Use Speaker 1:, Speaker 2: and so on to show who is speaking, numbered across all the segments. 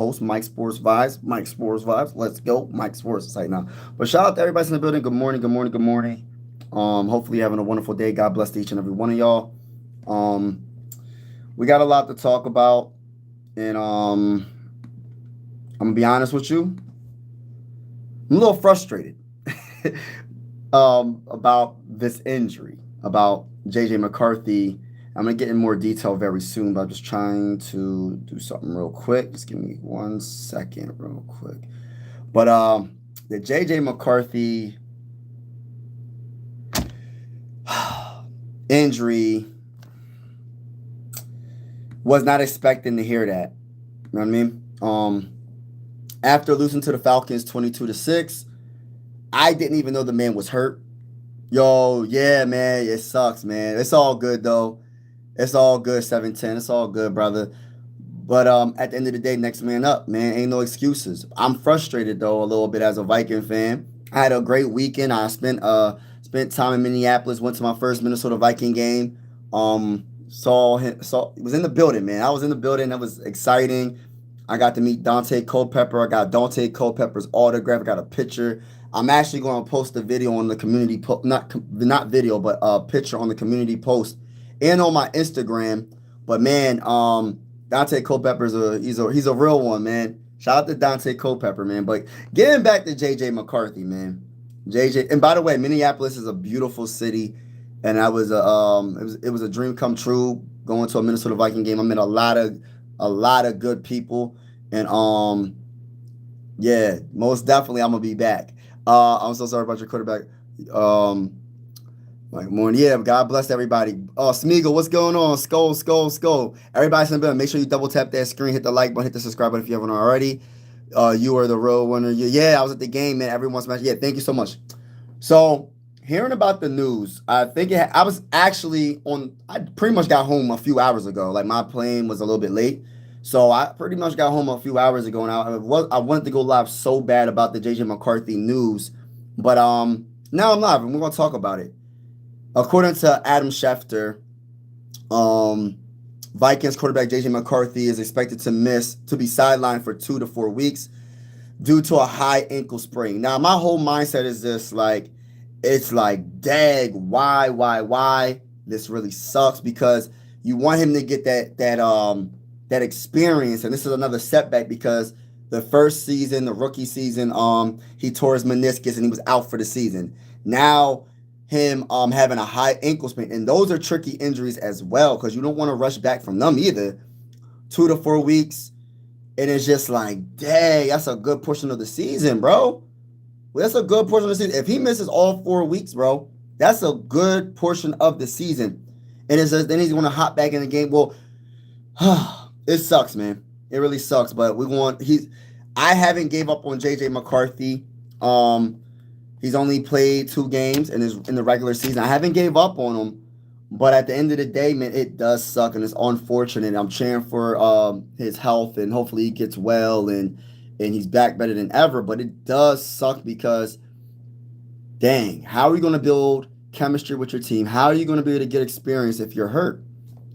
Speaker 1: host, Mike Sports Vibes. Mike Sports Vibes. Let's go. Mike Sports is right now. But shout out to everybody in the building. Good morning, good morning, good morning. Hopefully you're having a wonderful day. God bless each and every one of y'all. Um, we got a lot to talk about. And I'm gonna be honest with you. I'm a little frustrated about this injury, about JJ McCarthy. I'm gonna get in more detail very soon, but I'm just trying to do something real quick. Just give me 1 second, real quick. But the JJ McCarthy injury was not expecting to hear that. You know what I mean? After losing to the Falcons 22-6, I didn't even know the man was hurt. Yo, yeah, man, it sucks, man. It's all good though. It's all good, 7-10. It's all good, brother. But at the end of the day, next man up, man. Ain't no excuses. I'm frustrated though a little bit as a Viking fan. I had a great weekend. I spent time in Minneapolis. Went to my first Minnesota Viking game. Saw was in the building, man. I was in the building. That was exciting. I got to meet Dante Culpepper. I got Dante Culpepper's autograph. I got a picture. I'm actually going to post a video on the community not video, but a picture on the community post and on my Instagram. But man, Dante Culpepper's he's a real one, man. Shout out to Dante Culpepper, man. But getting back to JJ McCarthy, man. JJ, and by the way, Minneapolis is a beautiful city, and I was it was a dream come true going to a Minnesota Viking game. I met a lot of good people, and yeah, most definitely I'm gonna be back. I'm so sorry about your quarterback. Like morning, yeah. God bless everybody. Oh, Smeagol, what's going on? Skull. Everybody's in the building. Make sure you double tap that screen, hit the like button, hit the subscribe button if you haven't already. You are the real winner. Yeah, I was at the game, man. Everyone's match. Yeah, thank you so much. So, hearing about the news, I was actually on. I pretty much got home a few hours ago. Like my plane was a little bit late, so I pretty much got home a few hours ago, and I wanted to go live so bad about the JJ McCarthy news, but now I'm live, and we're gonna talk about it. According to Adam Schefter, Vikings quarterback JJ McCarthy is expected to be sidelined for 2 to 4 weeks due to a high ankle sprain. Now, my whole mindset is this, like, it's like, dag, why? This really sucks because you want him to get that experience, and this is another setback because the first season, the rookie season, he tore his meniscus and he was out for the season. Now, him having a high ankle sprain, and those are tricky injuries as well because you don't want to rush back from them either. 2 to 4 weeks, and it's just like, dang, that's a good portion of the season, bro. That's a good portion of the season. If he misses all 4 weeks, bro, that's a good portion of the season. And it's just, then he's going to hop back in the game. Well, it sucks, man. It really sucks. But I haven't gave up on JJ McCarthy. He's only played 2 games in the regular season. I haven't gave up on him, but at the end of the day, man, it does suck and it's unfortunate. I'm cheering for his health and hopefully he gets well and he's back better than ever. But it does suck because, dang, how are you going to build chemistry with your team? How are you going to be able to get experience if you're hurt?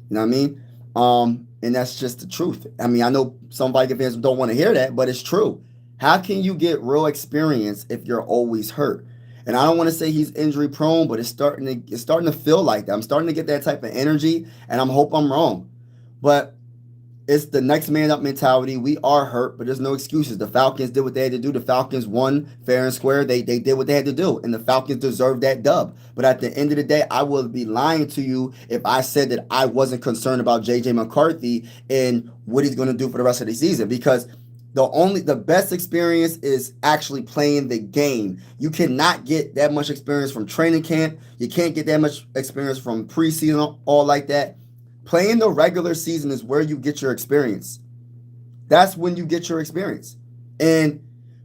Speaker 1: You know what I mean? And that's just the truth. I mean, I know some Viking fans don't want to hear that, but it's true. How can you get real experience if you're always hurt? And I don't want to say he's injury prone, but it's starting to feel like that. I'm starting to get that type of energy, and I hope I'm wrong. But it's the next man up mentality. We are hurt, but there's no excuses. The Falcons did what they had to do. The Falcons won fair and square. They did what they had to do, and the Falcons deserved that dub. But at the end of the day, I would be lying to you if I said that I wasn't concerned about JJ McCarthy and what he's going to do for the rest of the season because the best experience is actually playing the game. You cannot get that much experience from training camp. You can't get that much experience from preseason, all like that. Playing the regular season is where you get your experience. That's when you get your experience. And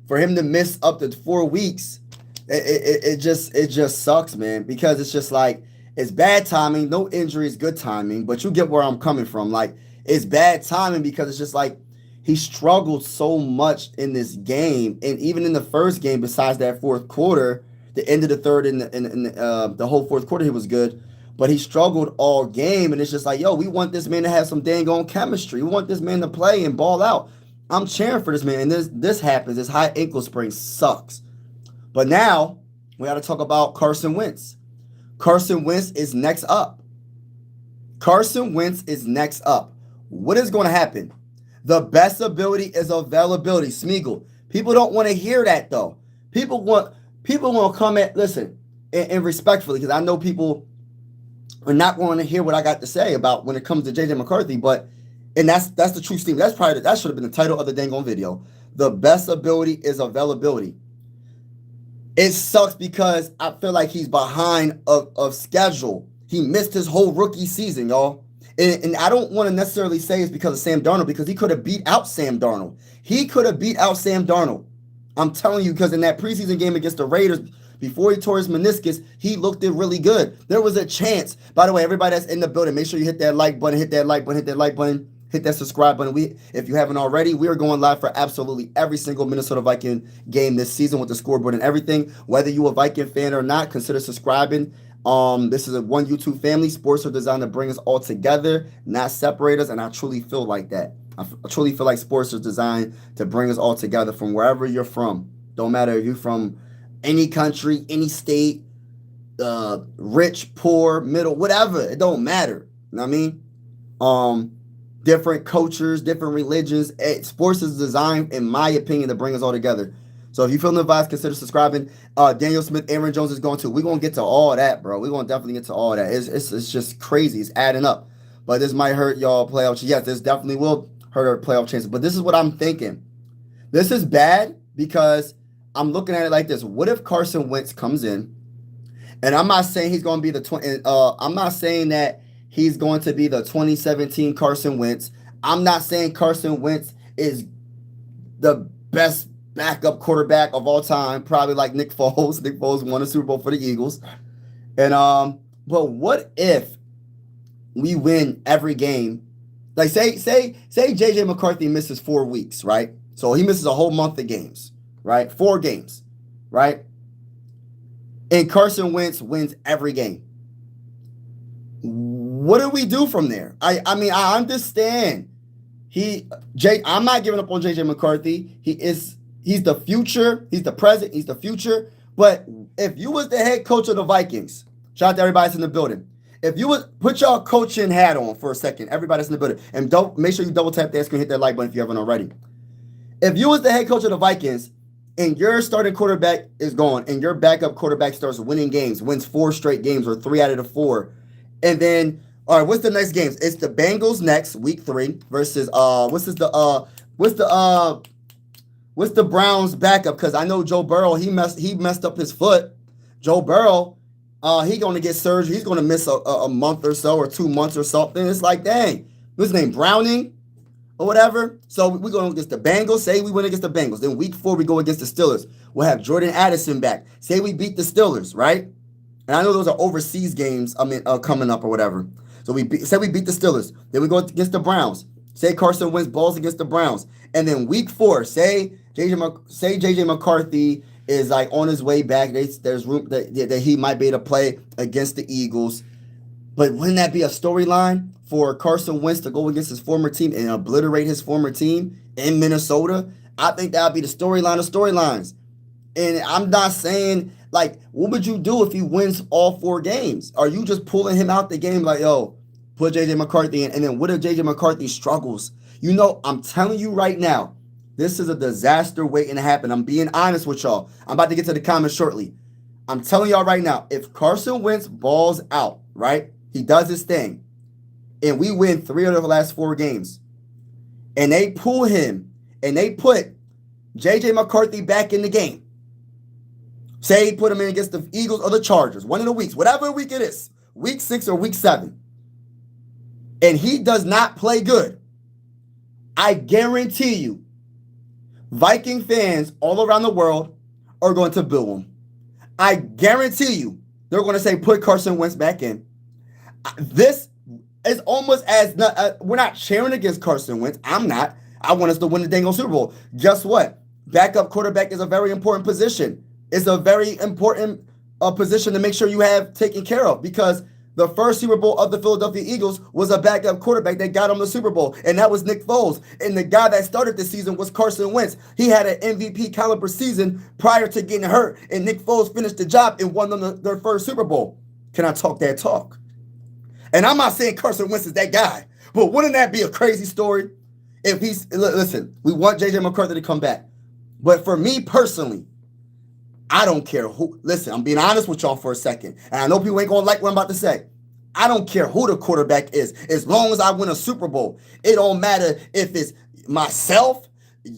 Speaker 1: for him to miss up to 4 weeks, it just sucks, man, because it's just like it's bad timing. No injury is good timing, but you get where I'm coming from. Like it's bad timing because it's just like he struggled so much in this game, and even in the first game, besides that fourth quarter, the end of the third and the whole fourth quarter, he was good. But he struggled all game, and it's just like, yo, we want this man to have some dang on chemistry. We want this man to play and ball out. I'm cheering for this man. And this happens. This high ankle sprain sucks. But now we got to talk about Carson Wentz. Carson Wentz is next up. Carson Wentz is next up. What is going to happen? The best ability is availability. Smeagol. People don't want to hear that though. People want to come at, listen, and respectfully, because I know people are not going to hear what I got to say about when it comes to JJ McCarthy, and that's the true statement. That should have been the title of the dang on video. The best ability is availability. It sucks because I feel like he's behind of schedule. He missed his whole rookie season, y'all. And I don't want to necessarily say it's because of Sam Darnold, because he could have beat out Sam Darnold. I'm telling you, because in that preseason game against the Raiders, before he tore his meniscus, he looked it really good. There was a chance. By the way, everybody that's in the building, make sure you hit that like button, hit that subscribe button. If you haven't already, we are going live for absolutely every single Minnesota Viking game this season with the scoreboard and everything. Whether you a Viking fan or not, consider subscribing. This is a one YouTube family. Sports are designed to bring us all together, not separate us, and I truly feel like that. I truly feel like sports are designed to bring us all together from wherever you're from. Don't matter if you're from any country, any state, rich, poor, middle, whatever. It don't matter. You know what I mean? Different cultures, different religions. Sports is designed, in my opinion, to bring us all together. So if you feel the vibes, consider subscribing. Daniel Smith, Aaron Jones is going to. We're going to get to all that, bro. We're going to definitely get to all that. It's just crazy. It's adding up. But this might hurt y'all playoff chances. Yes, this definitely will hurt our playoff chances. But this is what I'm thinking. This is bad because I'm looking at it like this. What if Carson Wentz comes in? And I'm not saying he's going to be I'm not saying that he's going to be the 2017 Carson Wentz. I'm not saying Carson Wentz is the best backup quarterback of all time, probably like Nick Foles. Nick Foles won a Super Bowl for the Eagles. And but what if we win every game? Like say JJ McCarthy misses 4 weeks, right? So he misses a whole month of games, right? 4 games, right? And Carson Wentz wins every game. What do we do from there? I mean, I understand. I'm not giving up on JJ McCarthy. He's the future. He's the present. He's the future. But if you was the head coach of the Vikings, shout out to everybody that's in the building. If you would put your coaching hat on for a second, everybody that's in the building, and don't make sure you double tap that screen, hit that like button if you haven't already. If you was the head coach of the Vikings and your starting quarterback is gone and your backup quarterback starts winning games, wins 4 straight games or 3 out of the 4, and then all right, what's the next games? It's the Bengals next, week 3 versus what's the Browns backup? Because I know Joe Burrow, he messed up his foot. Joe Burrow, he going to get surgery. He's going to miss a month or so or 2 months or something. It's like, dang, what's his name, Browning or whatever. So we're going against the Bengals. Say we win against the Bengals. Then week 4 we go against the Steelers. We'll have Jordan Addison back. Say we beat the Steelers, right? And I know those are overseas games. Coming up or whatever. So say we beat the Steelers. Then we go against the Browns. Say Carson Wentz balls against the Browns. And then week 4, say JJ McCarthy is like on his way back. There's room that he might be able to play against the Eagles. But wouldn't that be a storyline for Carson Wentz to go against his former team and obliterate his former team in Minnesota? I think that would be the storyline of storylines. And I'm not saying, like, what would you do if he wins all 4 games? Are you just pulling him out the game like, yo, put JJ McCarthy in? And then what if JJ McCarthy struggles? You know, I'm telling you right now, this is a disaster waiting to happen. I'm being honest with y'all. I'm about to get to the comments shortly. I'm telling y'all right now, if Carson Wentz balls out, right, he does his thing, and we win 3 of the last 4 games, and they pull him, and they put JJ McCarthy back in the game, say he put him in against the Eagles or the Chargers, one of the weeks, whatever week it is, week 6 or week 7, and he does not play good, I guarantee you, Viking fans all around the world are going to boo him. I guarantee you, they're going to say, put Carson Wentz back in. This is almost as, we're not cheering against Carson Wentz. I'm not. I want us to win the dang Super Bowl. Guess what? Backup quarterback is a very important position. It's a very important position to make sure you have taken care of, because The first Super Bowl of the Philadelphia Eagles was a backup quarterback that got him the Super Bowl, and that was Nick Foles. And the guy that started the season was Carson Wentz. He had an MVP caliber season prior to getting hurt, and Nick Foles finished the job and won them their first Super Bowl. Can I talk that talk? And I'm not saying Carson Wentz is that guy, but wouldn't that be a crazy story? If he's, listen, we want J.J. McCarthy to come back. But for me personally, I don't care who. Listen, I'm being honest with y'all for a second. And I know people ain't going to like what I'm about to say. I don't care who the quarterback is. As long as I win a Super Bowl. It don't matter if it's myself,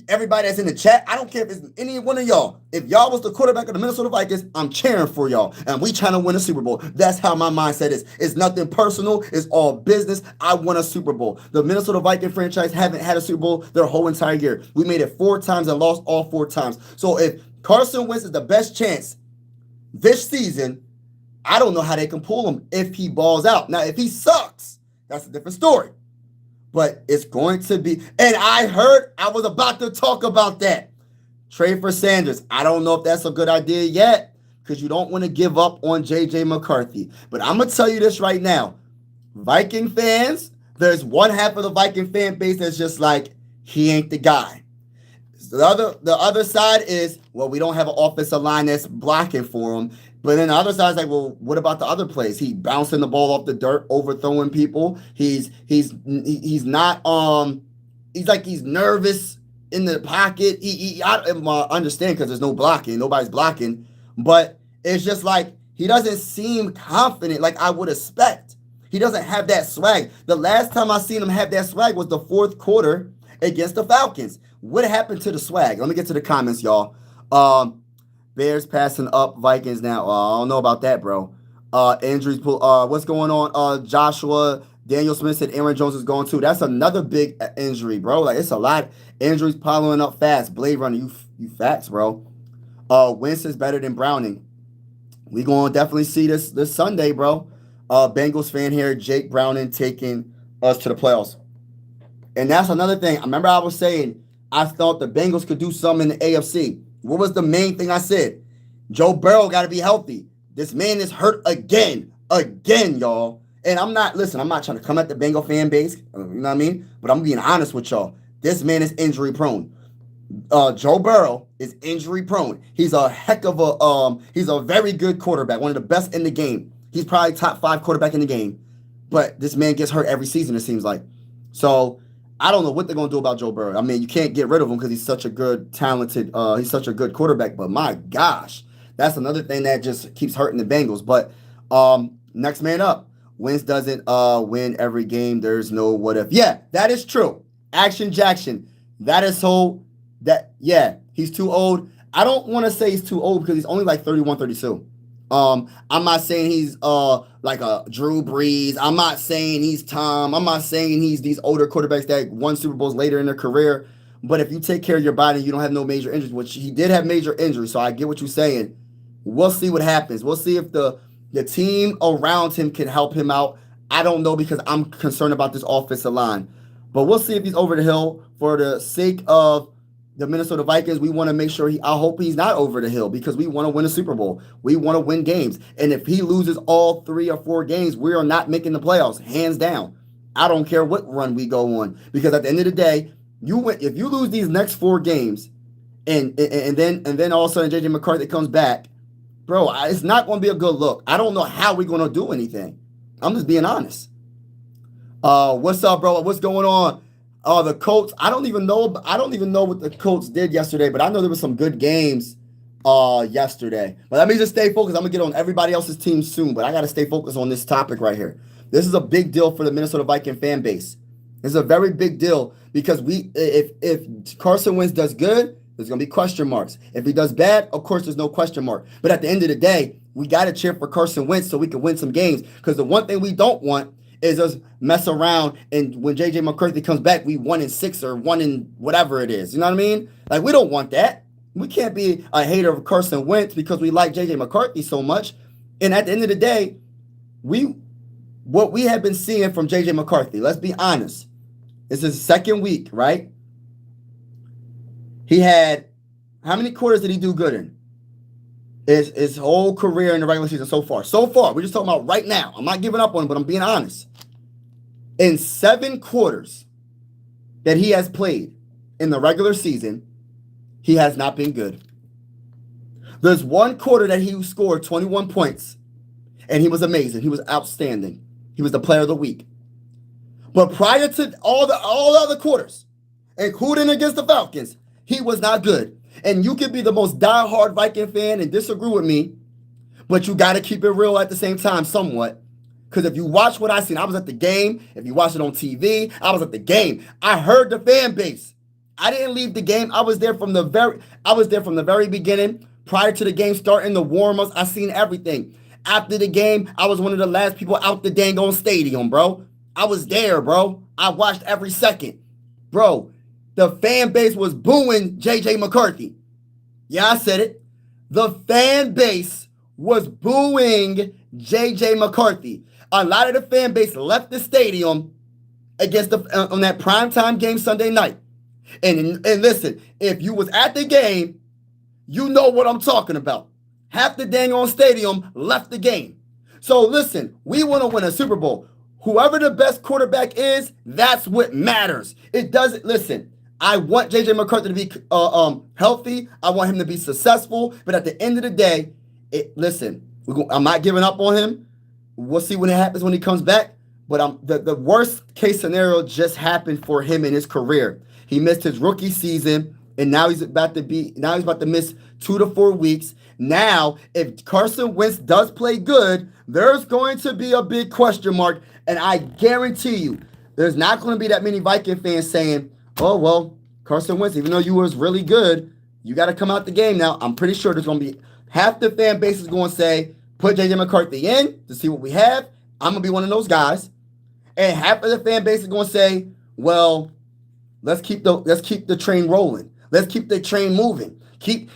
Speaker 1: everybody that's in the chat. I don't care if it's any one of y'all. If y'all was the quarterback of the Minnesota Vikings, I'm cheering for y'all. And we trying to win a Super Bowl. That's how my mindset is. It's nothing personal. It's all business. I won a Super Bowl. The Minnesota Viking franchise haven't had a Super Bowl their whole entire year. We made it 4 times and lost all 4 times. So if Carson Wentz is the best chance this season, I don't know how they can pull him if he balls out. Now, if he sucks, that's a different story. But it's going to be, and I was about to talk about that. Trade for Sanders. I don't know if that's a good idea yet because you don't want to give up on J.J. McCarthy. But I'm going to tell you this right now. Viking fans, there's one half of the Viking fan base that's just like, he ain't the guy. The other side is, well, we don't have an offensive line that's blocking for him. But then the other side is like, well, what about the other plays? He bouncing the ball off the dirt, overthrowing people. He's not he's nervous in the pocket. I understand because there's no blocking, nobody's blocking, but it's just like he doesn't seem confident like I would expect. He doesn't have that swag. The last time I seen him have that swag was the 4th quarter against the Falcons. What happened to the swag? Let me get to the comments, y'all. Bears passing up Vikings now. I don't know about that, bro. Injuries. What's going on? Joshua Daniel Smith said Aaron Jones is going too. That's another big injury, bro. Like it's a lot. Injuries piling up fast. Blade Runner, you facts, bro. Wentz is better than Browning. We gonna definitely see this Sunday, bro. Bengals fan here. Jake Browning taking us to the playoffs. And that's another thing. I remember I was saying I thought the Bengals could do something in the AFC. What was the main thing I said? Joe Burrow got to be healthy. This man is hurt again, y'all. And I'm not trying to come at the Bengal fan base, you know what I mean? But I'm being honest with y'all. This man is injury prone. Joe Burrow is injury prone. He's a heck of he's a very good quarterback, one of the best in the game. He's probably top 5 quarterback in the game. But this man gets hurt every season, it seems like. So I don't know what they're going to do about Joe Burrow. I mean, you can't get rid of him because he's such a good, talented, he's such a good quarterback. But my gosh, that's another thing that just keeps hurting the Bengals. But next man up. Wentz doesn't win every game. There's no what if. Yeah, that is true. Action Jackson. That is so, he's too old. I don't want to say he's too old because he's only like 31, 32. I'm not saying he's like a Drew Brees. I'm not saying he's Tom. I'm not saying he's these older quarterbacks that won Super Bowls later in their career. But if you take care of your body, you don't have no major injuries, which he did have major injuries. So I get what you're saying. We'll see what happens. We'll see if the team around him can help him out. I don't know because I'm concerned about this offensive line. But we'll see if he's over the hill. For the sake of the Minnesota Vikings, we want to make sure I hope he's not over the hill because we want to win a Super Bowl. We want to win games. And if he loses all 3 or 4 games, we are not making the playoffs, hands down. I don't care what run we go on because at the end of the day, if you lose these next 4 games and then all of a sudden J.J. McCarthy comes back, bro, it's not going to be a good look. I don't know how we're going to do anything. I'm just being honest. What's up, bro? What's going on? The Colts, I don't even know what the Colts did yesterday, but I know there were some good games yesterday. But let me just stay focused. I'm going to get on everybody else's team soon, but I got to stay focused on this topic right here. This is a big deal for the Minnesota Viking fan base. It's a very big deal because if Carson Wentz does good, there's going to be question marks. If he does bad, of course, there's no question mark. But at the end of the day, we got to cheer for Carson Wentz so we can win some games because the one thing we don't want is us mess around and when J.J. McCarthy comes back, we 1-6 or 1 whatever it is. You know what I mean? Like, we don't want that. We can't be a hater of Carson Wentz because we like J.J. McCarthy so much. And at the end of the day, what we have been seeing from J.J. McCarthy, let's be honest, it's his second week, right? He had, how many quarters did he do good in? his whole career in the regular season so far. So far, we're just talking about right now. I'm not giving up on him, but I'm being honest. In 7 quarters that he has played in the regular season, he has not been good. There's 1 quarter that he scored 21 points, and he was amazing. He was outstanding. He was the player of the week. But prior to all the other quarters, including against the Falcons, he was not good. And you can be the most diehard Viking fan and disagree with me, but you got to keep it real at the same time somewhat. Because if you watch what I seen, I was at the game. If you watch it on TV, I was at the game. I heard the fan base. I didn't leave the game. I was there from the very beginning. Prior to the game starting, the warm-ups, I seen everything. After the game, I was one of the last people out the dang on stadium, bro. I was there, bro. I watched every second. Bro, the fan base was booing J.J. McCarthy. Yeah, I said it. The fan base was booing J.J. McCarthy. A lot of the fan base left the stadium against on that primetime game Sunday night. And listen, if you was at the game, you know what I'm talking about. Half the dang on stadium left the game. So listen, we want to win a Super Bowl. Whoever the best quarterback is, that's what matters. It doesn't, listen, I want J.J. McCarthy to be healthy. I want him to be successful. But at the end of the day, listen, I'm not giving up on him. We'll see what happens when he comes back. But the worst case scenario just happened for him in his career. He missed his rookie season, and now he's about to miss 2 to 4 weeks. Now, if Carson Wentz does play good, there's going to be a big question mark. And I guarantee you, there's not going to be that many Viking fans saying, oh, well, Carson Wentz, even though you was really good, you got to come out the game now. I'm pretty sure there's going to be half the fan base is going to say, put J.J. McCarthy in to see what we have. I'm going to be one of those guys. And half of the fan base is going to say, well, let's keep the train rolling. Let's keep the train moving. Keep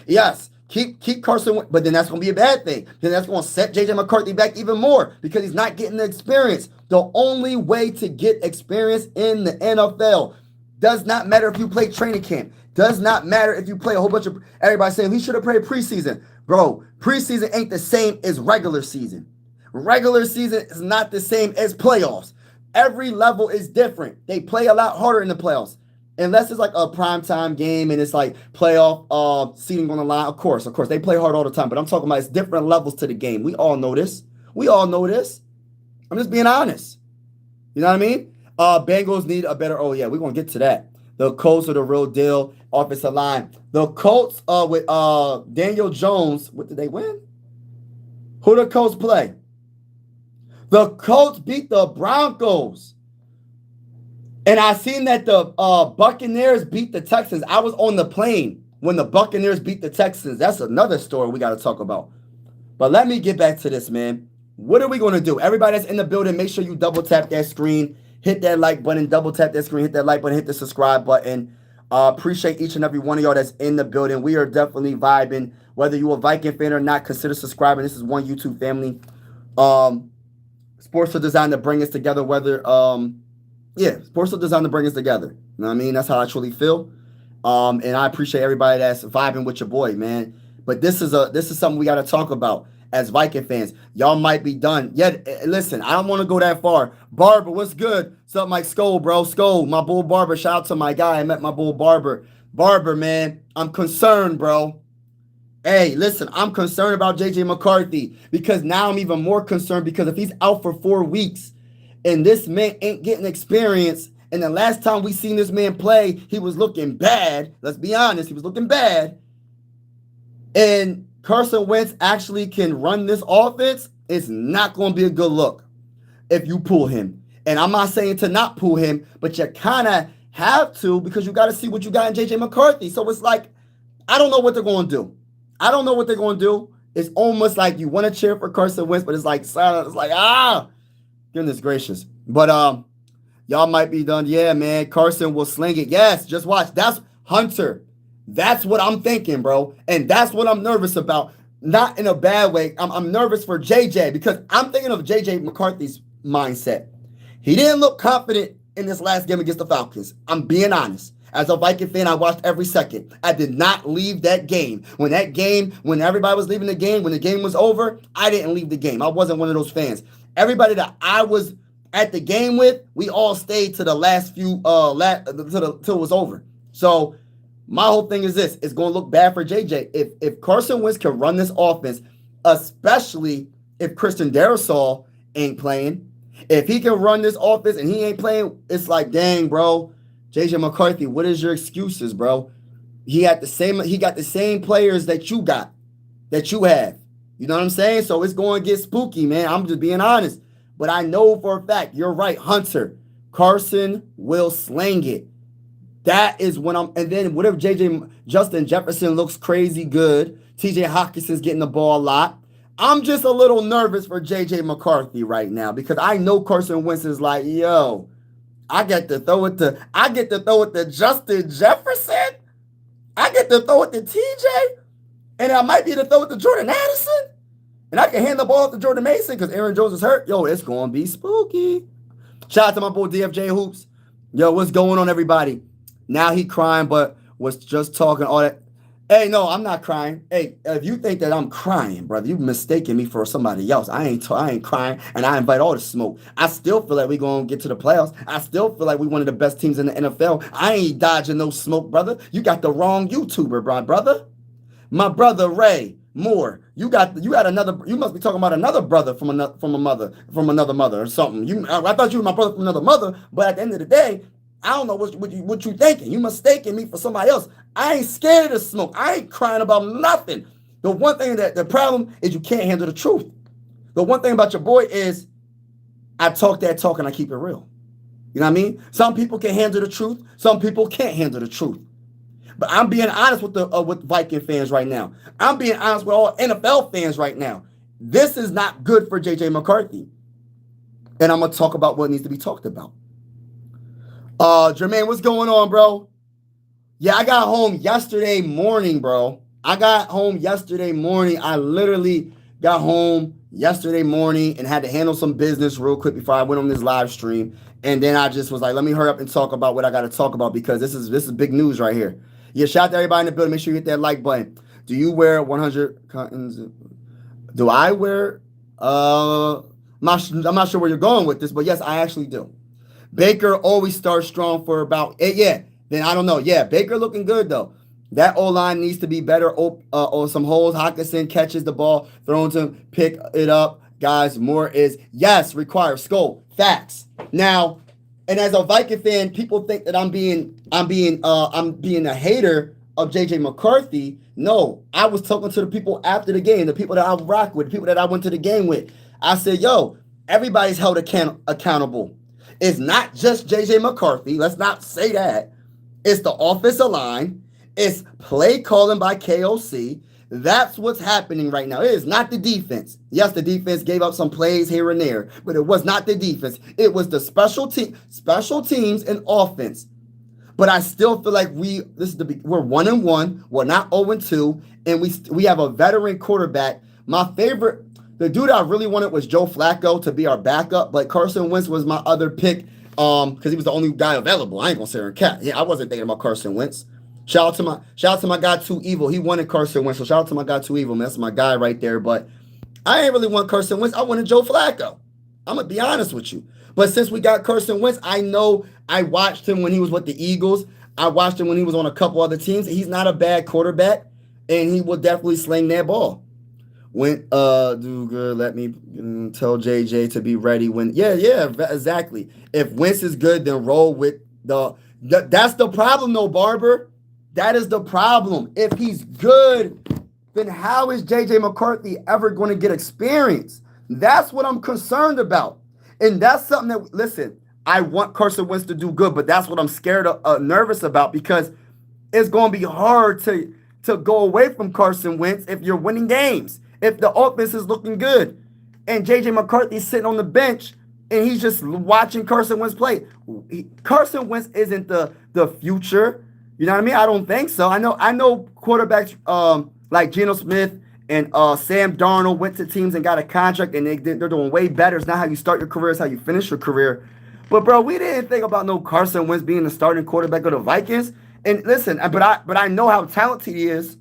Speaker 1: Carson Wentz, but then that's going to be a bad thing. Then that's going to set J.J. McCarthy back even more because he's not getting the experience. The only way to get experience in the NFL does not matter if you play training camp. Does not matter if you play a whole bunch of everybody saying he should have played preseason. Bro, preseason ain't the same as regular season. Regular season is not the same as playoffs. Every level is different. They play a lot harder in the playoffs. Unless it's like a primetime game and it's like playoff seating on the line. Of course, they play hard all the time. But I'm talking about it's different levels to the game. We all know this. I'm just being honest. You know what I mean? Bengals need a better. Oh yeah, we're gonna get to that. The Colts are the real deal. Offensive line. The Colts with Daniel Jones. What did they win? Who the Colts play? The Colts beat the Broncos. And I seen that the Buccaneers beat the Texans. I was on the plane when the Buccaneers beat the Texans. That's another story we got to talk about. But let me get back to this, man. What are we going to do? Everybody that's in the building, make sure you double tap that screen. Hit that like button. Double tap that screen. Hit that like button. Hit the subscribe button. Appreciate each and every one of y'all that's in the building. We are definitely vibing. Whether you're a Viking fan or not, consider subscribing. This is one YouTube family. Sports are designed to bring us together, sports are designed to bring us together. You know what I mean? That's how I truly feel. And I appreciate everybody that's vibing with your boy, man. But this is something we got to talk about as Viking fans. Y'all might be done. Yeah, listen, I don't want to go that far. Barber, what's good? Something like Skol, bro. Skol, my bull barber. Shout out to my guy. I met my bull barber. Barber, man, I'm concerned, bro. Hey, listen, I'm concerned about J.J. McCarthy because now I'm even more concerned because if he's out for 4 weeks and this man ain't getting experience, and the last time we seen this man play, he was looking bad. Let's be honest, he was looking bad. And Carson Wentz actually can run this offense. It's not going to be a good look if you pull him. And I'm not saying to not pull him, but you kind of have to because you got to see what you got in J.J. McCarthy. So it's like, I don't know what they're going to do. It's almost like you want to cheer for Carson Wentz, but it's like silent. It's like, goodness gracious. But y'all might be done. Yeah, man, Carson will sling it. Yes, just watch. That's Hunter. That's what I'm thinking, bro. And that's what I'm nervous about. Not in a bad way. I'm nervous for JJ because I'm thinking of JJ McCarthy's mindset. He didn't look confident in this last game against the Falcons. I'm being honest. As a Viking fan, I watched every second. I did not leave that game. When everybody was leaving the game, when the game was over, I didn't leave the game. I wasn't one of those fans. Everybody that I was at the game with, we all stayed to the last few, till it was over. So my whole thing is this: it's going to look bad for JJ if Carson Wentz can run this offense, especially if Christian Darrisaw ain't playing. If he can run this offense and he ain't playing, it's like, dang, bro, JJ McCarthy, what is your excuses, bro? He got the same players that you have. You know what I'm saying? So it's going to get spooky, man. I'm just being honest. But I know for a fact, you're right, Hunter. Carson will slang it. That is when and then what if Justin Jefferson looks crazy good? TJ Hawkinson's getting the ball a lot. I'm just a little nervous for JJ McCarthy right now because I know Carson Wentz is like, yo, I get to throw it to Justin Jefferson. I get to throw it to TJ. And I might be able to throw it to Jordan Addison. And I can hand the ball to Jordan Mason because Aaron Jones is hurt. Yo, it's going to be spooky. Shout out to my boy DFJ Hoops. Yo, what's going on, everybody? Now he crying, but was just talking all that. Hey, no, I'm not crying. Hey, if you think that I'm crying, brother, you've mistaken me for somebody else. I ain't crying, and I invite all the smoke. I still feel like we're going to get to the playoffs. I still feel like we're one of the best teams in the NFL. I ain't dodging no smoke, brother. You got the wrong YouTuber, brother. My brother Ray Moore. You got another. You must be talking about another brother from another mother or something. I thought you were my brother from another mother, but at the end of the day, I don't know what you thinking. You mistaken me for somebody else. I ain't scared of the smoke. I ain't crying about nothing. The one thing the problem is you can't handle the truth. The one thing about your boy is I talk that talk and I keep it real. You know what I mean? Some people can handle the truth. Some people can't handle the truth. But I'm being honest with Viking fans right now. I'm being honest with all NFL fans right now. This is not good for JJ McCarthy. And I'm going to talk about what needs to be talked about. Jermaine, what's going on, bro? Yeah, I got home yesterday morning, bro. I literally got home yesterday morning and had to handle some business real quick before I went on this live stream. And then I just was like, let me hurry up and talk about what I got to talk about because this is big news right here. Yeah, shout out to everybody in the building. Make sure you hit that like button. Do you wear 100 cottons? Do I wear? I'm not sure where you're going with this, but yes, I actually do. Baker always starts strong for about 8. Yeah, then I don't know. Yeah, Baker looking good though. That O-line needs to be better on some holes. Hawkinson catches the ball, throws him, pick it up. Guys, more is yes, requires skull. Facts. Now, and as a Viking fan, people think that I'm being a hater of JJ McCarthy. No, I was talking to the people after the game, the people that I rock with, the people that I went to the game with. I said, yo, everybody's held accountable. It's not just JJ McCarthy. Let's not say that. It's the offensive line. It's play calling by KOC. That's what's happening right now. It is not the defense. Yes, the defense gave up some plays here and there, but it was not the defense. It was the special teams and offense. But I still feel like we're 1-1. We're not 0-2, and we have a veteran quarterback. The dude I really wanted was Joe Flacco to be our backup, but Carson Wentz was my other pick because he was the only guy available. I ain't gonna say her cat. Yeah, I wasn't thinking about Carson Wentz. Shout out to my guy Too Evil. He wanted Carson Wentz, so shout out to my guy Too Evil. Man, that's my guy right there. But I ain't really want Carson Wentz. I wanted Joe Flacco. I'm gonna be honest with you. But since we got Carson Wentz, I know I watched him when he was with the Eagles. I watched him when he was on a couple other teams. He's not a bad quarterback, and he will definitely sling that ball. When do good, let me tell JJ to be ready when yeah, exactly. If Wentz is good, then roll with that's the problem though, Barber. That is the problem. If he's good, then how is JJ McCarthy ever going to get experience? That's what I'm concerned about. And that's something that, listen, I want Carson Wentz to do good, but that's what I'm scared of, nervous about because it's going to be hard to go away from Carson Wentz if you're winning games, if the offense is looking good. And JJ McCarthy's sitting on the bench and he's just watching Carson Wentz play. Carson Wentz isn't the future. You know what I mean? I don't think so. I know quarterbacks like Geno Smith and Sam Darnold went to teams and got a contract and they're doing way better. It's not how you start your career, it's how you finish your career. But, bro, we didn't think about no Carson Wentz being the starting quarterback of the Vikings. And listen, but I know how talented he is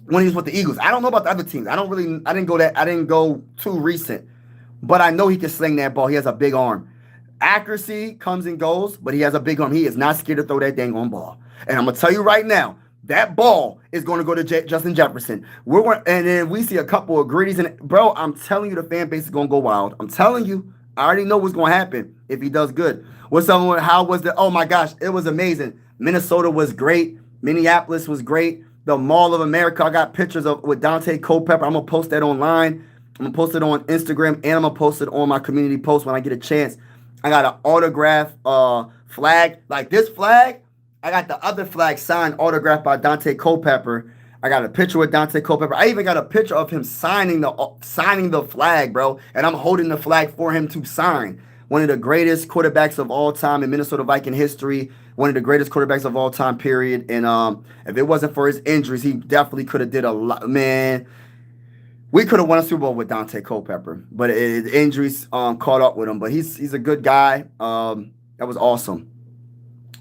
Speaker 1: when he was with the Eagles. I don't know about the other teams. I didn't go too recent, but I know he can sling that ball. He has a big arm. Accuracy comes and goes, but he has a big arm. He is not scared to throw that dang on ball. And I'm gonna tell you right now, that ball is going to go to Justin Jefferson. And then we see a couple of greedies. And bro, I'm telling you, the fan base is going to go wild. I'm telling you, I already know what's going to happen if he does good. How was the? Oh my gosh, it was amazing. Minnesota was great. Minneapolis was great. The Mall of America. I got pictures with Dante Culpepper. I'm gonna post that online. I'm gonna post it on Instagram, and I'm gonna post it on my community post when I get a chance. I got an autograph flag, like this flag. I got the other flag signed, autographed by Dante Culpepper. I got a picture with Dante Culpepper. I even got a picture of him signing the flag, bro. And I'm holding the flag for him to sign. One of the greatest quarterbacks of all time in Minnesota Viking history. One of the greatest quarterbacks of all time, period. And if it wasn't for his injuries, he definitely could have did a lot. Man, we could have won a Super Bowl with Dante Culpepper. But injuries caught up with him. But he's a good guy. That was awesome.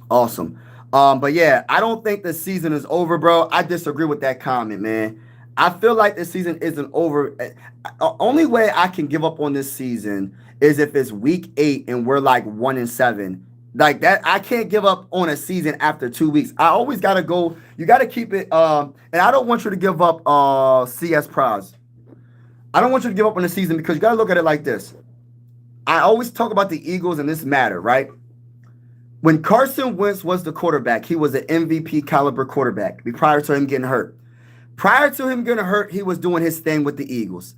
Speaker 1: Awesome. But yeah, I don't think the season is over, bro. I disagree with that comment, man. I feel like the season isn't over. The only way I can give up on this season is if it's week 8 and we're like 1-7. Like that, I can't give up on a season after 2 weeks. I always gotta go. You gotta keep it. And I don't want you to give up CS prize. I don't want you to give up on the season because you gotta look at it like this. I always talk about the Eagles and this matter, right? When Carson Wentz was the quarterback, he was an MVP caliber quarterback prior to him getting hurt. Prior to him getting hurt, he was doing his thing with the Eagles.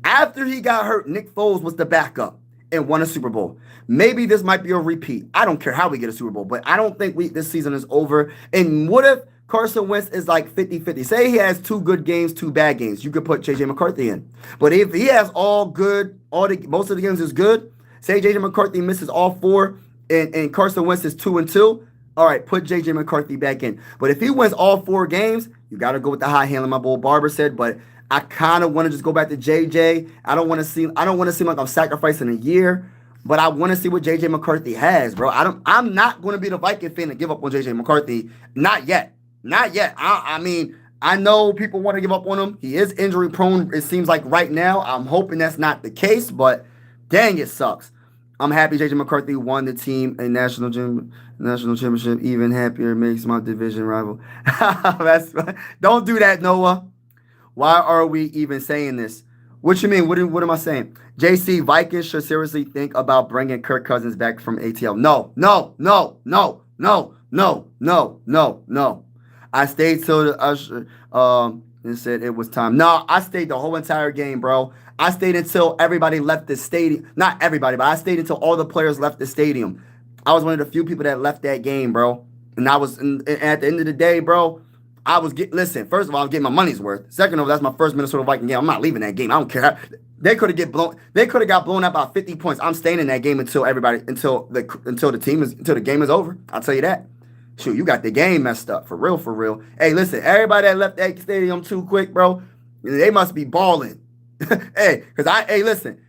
Speaker 1: After he got hurt, Nick Foles was the backup and won a Super Bowl. Maybe this might be a repeat. I don't care how we get a Super Bowl, but I don't think this season is over. And what if Carson Wentz is like 50-50? Say he has 2 good games, 2 bad games. You could put J.J. McCarthy in. But if he has most of the games is good, say J.J. McCarthy misses all 4, and Carson Wentz is 2-2, all right, put J.J. McCarthy back in. But if he wins all 4 games, you got to go with the high handling, my boy Barber said. But I kind of want to just go back to J.J. I don't want to seem like I'm sacrificing a year, but I want to see what J.J. McCarthy has, bro. I'm not going to be the Viking fan and give up on J.J. McCarthy. Not yet. I mean, I know people want to give up on him. He is injury prone, it seems like right now. I'm hoping that's not the case, but dang, it sucks. I'm happy J.J. McCarthy won the team a national championship. Even happier makes my division rival. Don't do that, Noah. Why are we even saying this? What you mean? What am I saying? JC, Vikings should seriously think about bringing Kirk Cousins back from ATL. No. I stayed till the usher and said it was time. No, I stayed the whole entire game, bro. I stayed until everybody left the stadium. Not everybody, but I stayed until all the players left the stadium. I was one of the few people that left that game, bro. And at the end of the day, bro, listen, first of all, I'm getting my money's worth. Second of all, that's my first Minnesota Viking game. I'm not leaving that game. I don't care. They could have got blown out by 50 points. I'm staying in that game until the game is over. I'll tell you that. Shoot, you got the game messed up. For real. Hey, listen, everybody that left that stadium too quick, bro, they must be balling. Listen,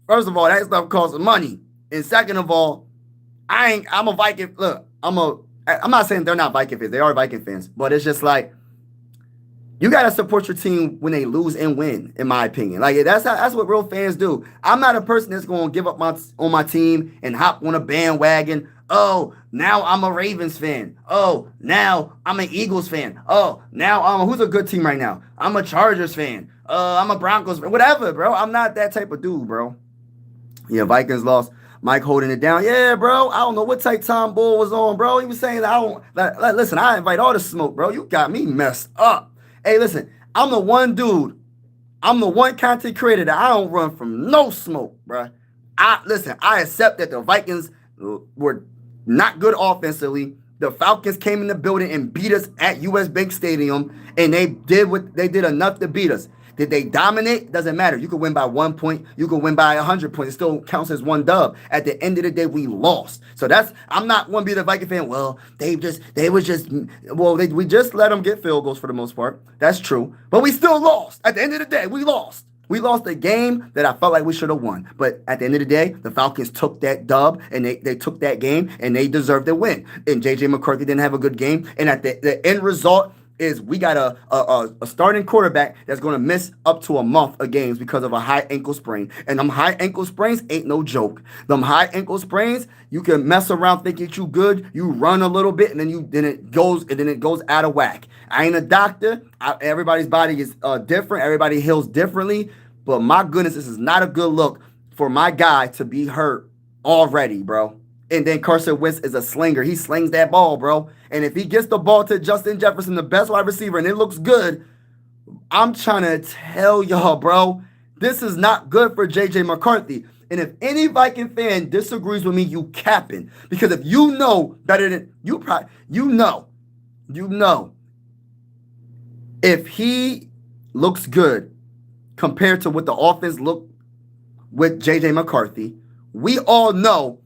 Speaker 1: first of all, that stuff costs money. And second of all, I'm a Viking. Look, I'm not saying they're not Viking fans. They are Viking fans. But it's just like, you got to support your team when they lose and win, in my opinion. Like, that's what real fans do. I'm not a person that's going to give up on my team and hop on a bandwagon. Oh, now I'm a Ravens fan. Oh, now I'm an Eagles fan. Oh, now who's a good team right now? I'm a Chargers fan. I'm a Broncos fan. Whatever, bro. I'm not that type of dude, bro. Yeah, Vikings lost. Mike holding it down. Yeah, bro. I don't know what type Tom Bull was on, bro. He was saying listen, I invite all the smoke, bro. You got me messed up. Hey, listen, I'm the one dude. I'm the one content creator that I don't run from no smoke, bro. I accept that the Vikings were not good offensively. The Falcons came in the building and beat us at US Bank Stadium, and they did enough to beat us. Did they dominate? Doesn't matter. You could win by 1 point. You could win by 100 points. It still counts as one dub. At the end of the day, we lost. So I'm not going to be the Viking fan. Well, we just let them get field goals for the most part. That's true. But we still lost. At the end of the day, we lost. We lost a game that I felt like we should have won. But at the end of the day, the Falcons took that dub and they took that game and they deserved to win. And J.J. McCarthy didn't have a good game. And at the end result is we got a starting quarterback that's going to miss up to a month of games because of a high ankle sprain. And them high ankle sprains ain't no joke. Them high ankle sprains, you can mess around thinking you good, you run a little bit, and then it goes out of whack. I ain't a doctor. Everybody's body is different. Everybody heals differently. But my goodness, this is not a good look for my guy to be hurt already, bro. And then Carson Wentz is a slinger. He slings that ball, bro. And if he gets the ball to Justin Jefferson, the best wide receiver, and it looks good, I'm trying to tell y'all, bro, this is not good for J.J. McCarthy. And if any Viking fan disagrees with me, you capping. Because if you know better than you know, if he looks good compared to what the offense looked with J.J. McCarthy, we all know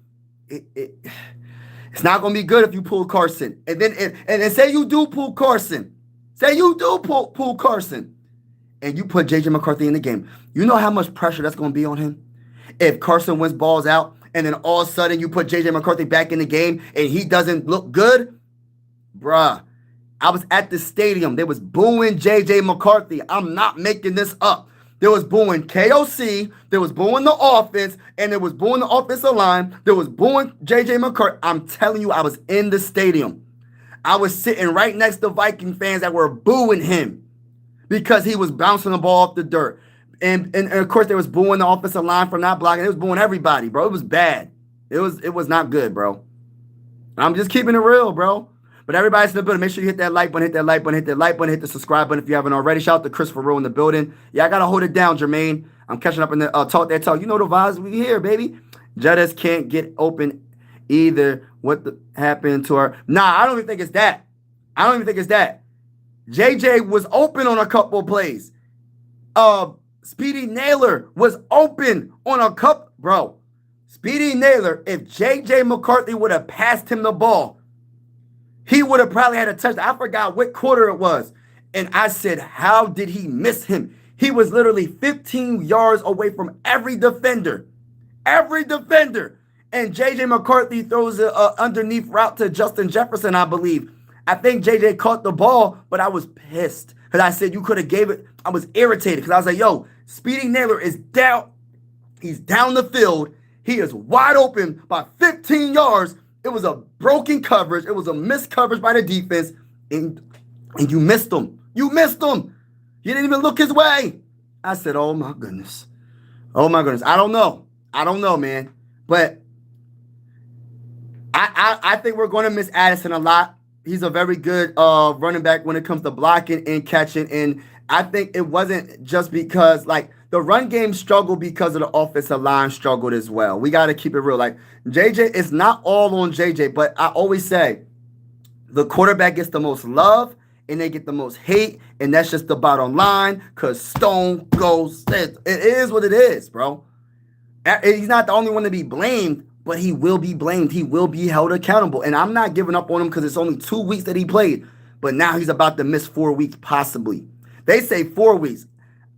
Speaker 1: it's not going to be good if you pull Carson. And then say you do pull Carson. Say you do pull Carson. And you put J.J. McCarthy in the game. You know how much pressure that's going to be on him? If Carson Wentz balls out and then all of a sudden you put J.J. McCarthy back in the game and he doesn't look good, bruh. I was at the stadium. They was booing J.J. McCarthy. I'm not making this up. There was booing KOC. There was booing the offense. And there was booing the offensive line. There was booing J.J. McCarthy. I'm telling you, I was in the stadium. I was sitting right next to Viking fans that were booing him because he was bouncing the ball off the dirt. And of course, they was booing the offensive line for not blocking. It was booing everybody, bro. It was bad. It was not good, bro. I'm just keeping it real, bro. But everybody's in the building. Make sure you hit that like button, hit that like button, hit that like button, hit the subscribe button if you haven't already. Shout out to Chris Farrell in the building. Yeah, I got to hold it down, Jermaine. I'm catching up in the talk that talk. You know the vibes we here, baby. Jettas can't get open either. What happened to her? Nah, I don't even think it's that. JJ was open on a couple of plays. Speedy Naylor was open on a couple. Bro, Speedy Naylor, if JJ McCarthy would have passed him the ball, he would have probably had a touchdown. I forgot what quarter it was. And I said, how did he miss him? He was literally 15 yards away from every defender. Every defender. And J.J. McCarthy throws an underneath route to Justin Jefferson, I believe. I think J.J. caught the ball, but I was pissed. Because I said you could have gave it. I was irritated because I was like, yo, Speedy Naylor is down. He's down the field. He is wide open by 15 yards. It was a broken coverage. It was a missed coverage by the defense. And you missed him. You missed him. You didn't even look his way. I said, oh, my goodness. Oh, my goodness. I don't know, man. But I think we're going to miss Addison a lot. He's a very good running back when it comes to blocking and catching. And I think it wasn't just because, like, the run game struggled because of the offensive line struggled as well. We got to keep it real. Like, JJ, it's not all on JJ, but I always say the quarterback gets the most love and they get the most hate, and that's just the bottom line because Stone goes. It is what it is, bro. He's not the only one to be blamed, but he will be blamed. He will be held accountable. And I'm not giving up on him because it's only 2 weeks that he played, but now he's about to miss 4 weeks possibly. They say 4 weeks.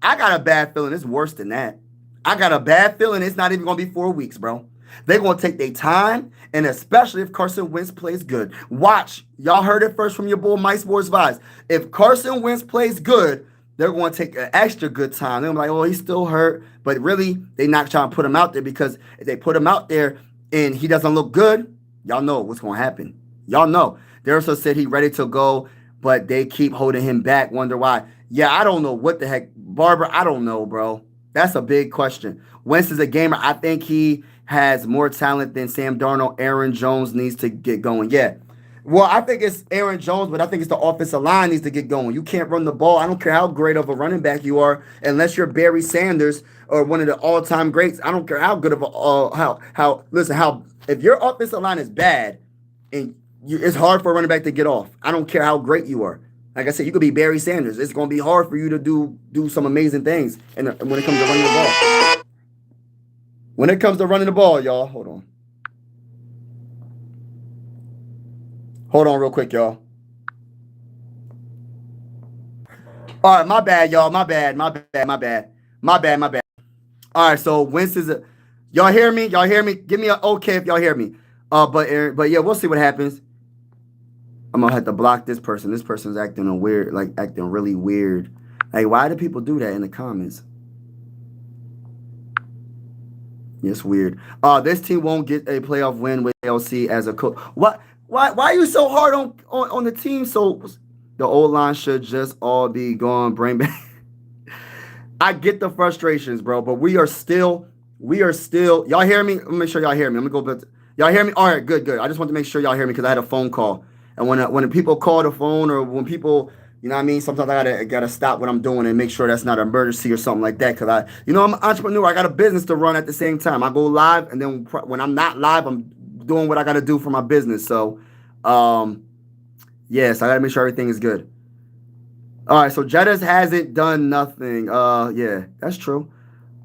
Speaker 1: I got a bad feeling it's worse than that. I got a bad feeling it's not even going to be 4 weeks, bro. They're going to take their time, and especially if Carson Wentz plays good. Watch. Y'all heard it first from your boy, Mike Sports Vibes. If Carson Wentz plays good, they're going to take an extra good time. They're going to be like, oh, he's still hurt. But really, they're not trying to put him out there because if they put him out there and he doesn't look good, y'all know what's going to happen. Y'all know. They also said he's ready to go, but they keep holding him back. Wonder why. Yeah, I don't know what the heck. Barber, I don't know, bro. That's a big question. Wentz is a gamer. I think he has more talent than Sam Darnold. Aaron Jones needs to get going. Yeah. Well, I think it's Aaron Jones, but I think it's the offensive line needs to get going. You can't run the ball. I don't care how great of a running back you are, unless you're Barry Sanders or one of the all-time greats. I don't care how good of a if your offensive line is bad and it's hard for a running back to get off. I don't care how great you are. Like I said, you could be Barry Sanders. It's going to be hard for you to do some amazing things. And when it comes to running the ball. When it comes to running the ball, y'all, hold on. Hold on real quick, y'all. All right, my bad, y'all. My bad. My bad, my bad. All right, so Wentz is y'all hear me? Y'all hear me? Give me an okay if y'all hear me. But yeah, we'll see what happens. I'm gonna have to block this person. This person's acting weird, like acting really weird. Like, why do people do that in the comments? It's weird. This team won't get a playoff win with LC as a coach. What? Why are you so hard on the team? So the old line should just all be gone. Bring back. I get the frustrations, bro, but we are still. Y'all hear me? Let me make sure y'all hear me. I'm gonna go back. Y'all hear me? All right, good. I just want to make sure y'all hear me because I had a phone call, and when people call the phone or when people, you know what I mean, sometimes I gotta stop what I'm doing and make sure that's not an emergency or something like that. Cause I'm an entrepreneur. I got a business to run at the same time. I go live, and then when I'm not live, I'm doing what I gotta do for my business. So, yes, I gotta make sure everything is good. All right, so Jettas hasn't done nothing. Yeah, that's true.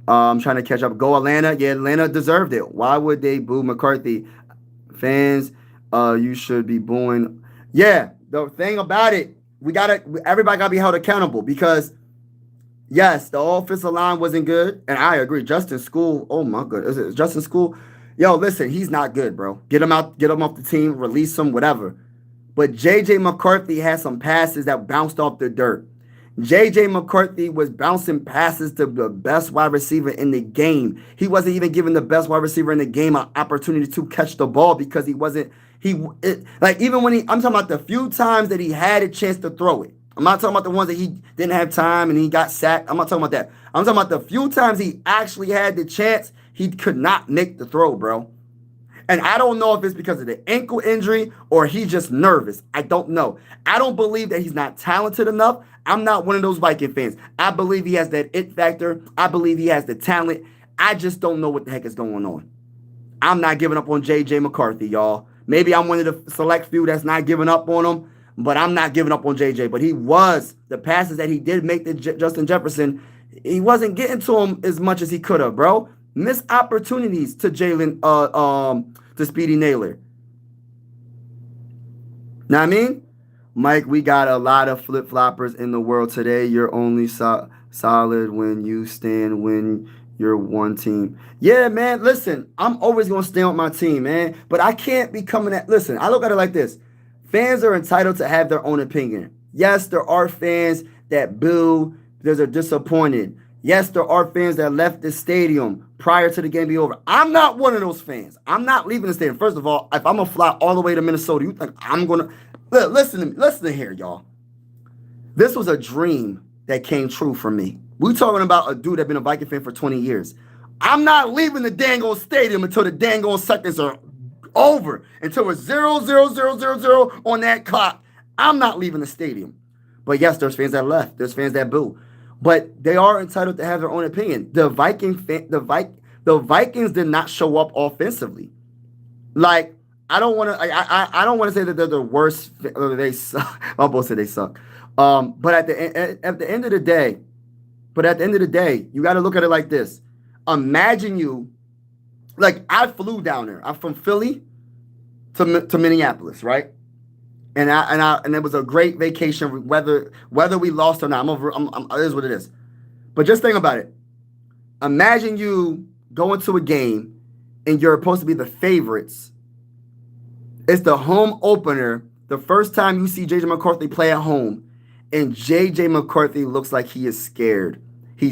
Speaker 1: I'm trying to catch up. Go Atlanta. Yeah, Atlanta deserved it. Why would they boo McCarthy? Fans, you should be booing. Yeah, the thing about it, everybody gotta be held accountable because yes, the offensive line wasn't good, and I agree. Justin School, oh my goodness, is it Justin School? Yo, listen, he's not good, bro. Get him out, get him off the team, release him, whatever. But J.J. McCarthy had some passes that bounced off the dirt. J.J. McCarthy was bouncing passes to the best wide receiver in the game. He wasn't even giving the best wide receiver in the game an opportunity to catch the ball because he wasn't. Even when I'm talking about the few times that he had a chance to throw it. I'm not talking about the ones that he didn't have time and he got sacked. I'm not talking about that. I'm talking about the few times he actually had the chance, he could not make the throw, bro. And I don't know if it's because of the ankle injury or he's just nervous. I don't know. I don't believe that he's not talented enough. I'm not one of those Viking fans. I believe he has that it factor. I believe he has the talent. I just don't know what the heck is going on. I'm not giving up on J.J. McCarthy, y'all. Maybe I'm one of the select few that's not giving up on him, but I'm not giving up on J.J. But the passes that he did make to Justin Jefferson, he wasn't getting to him as much as he could have, bro. Missed opportunities to Jalen, to Speedy Naylor. Know what I mean? Mike, we got a lot of flip-floppers in the world today. You're only solid when you stand when you're one team. Yeah, man, listen, I'm always going to stand with my team, man. But I can't be coming at... Listen, I look at it like this. Fans are entitled to have their own opinion. Yes, there are fans that boo, that are disappointed. Yes, there are fans that left the stadium prior to the game being over. I'm not one of those fans. I'm not leaving the stadium. First of all, if I'm going to fly all the way to Minnesota, you think I'm going to... Listen to here, y'all. This was a dream that came true for me. We talking about a dude that been a Viking fan for 20 years. I'm not leaving the dang old stadium until the dang old seconds are over. Until it's 0-0-0-0-0 on that clock. I'm not leaving the stadium. But yes, there's fans that left. There's fans that boo. But they are entitled to have their own opinion. The Vikings did not show up offensively. Like, I don't want to say that they're the worst. They suck. I both say they suck. But at the end of the day, you got to look at it like this. Imagine you, like I flew down there. I'm from Philly to Minneapolis, right? And it was a great vacation. Whether we lost or not, it is what it is. But just think about it. Imagine you going to a game and you're supposed to be the favorites. It's the home opener, the first time you see J.J. McCarthy play at home, and J.J. McCarthy looks like he is scared. I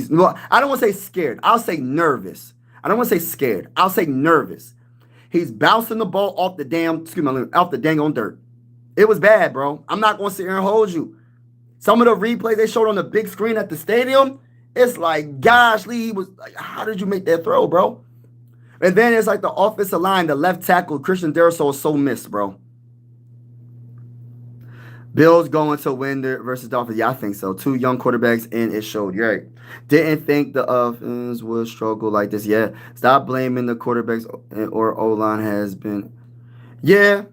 Speaker 1: don't want to say scared. I'll say nervous. I don't want to say scared. I'll say nervous. He's bouncing the ball off the dang on dirt. It was bad, bro. I'm not going to sit here and hold you. Some of the replays they showed on the big screen at the stadium, it's like, gosh, Lee, was like, how did you make that throw, bro? And then it's like the offensive line, the left tackle, Christian Darrisaw is so missed, bro. Bills going to win versus Dolphins. Yeah, I think so. 2 young quarterbacks, and it showed. You're right. Didn't think the offense would struggle like this. Yeah, stop blaming the quarterbacks or O-line has been. Yeah,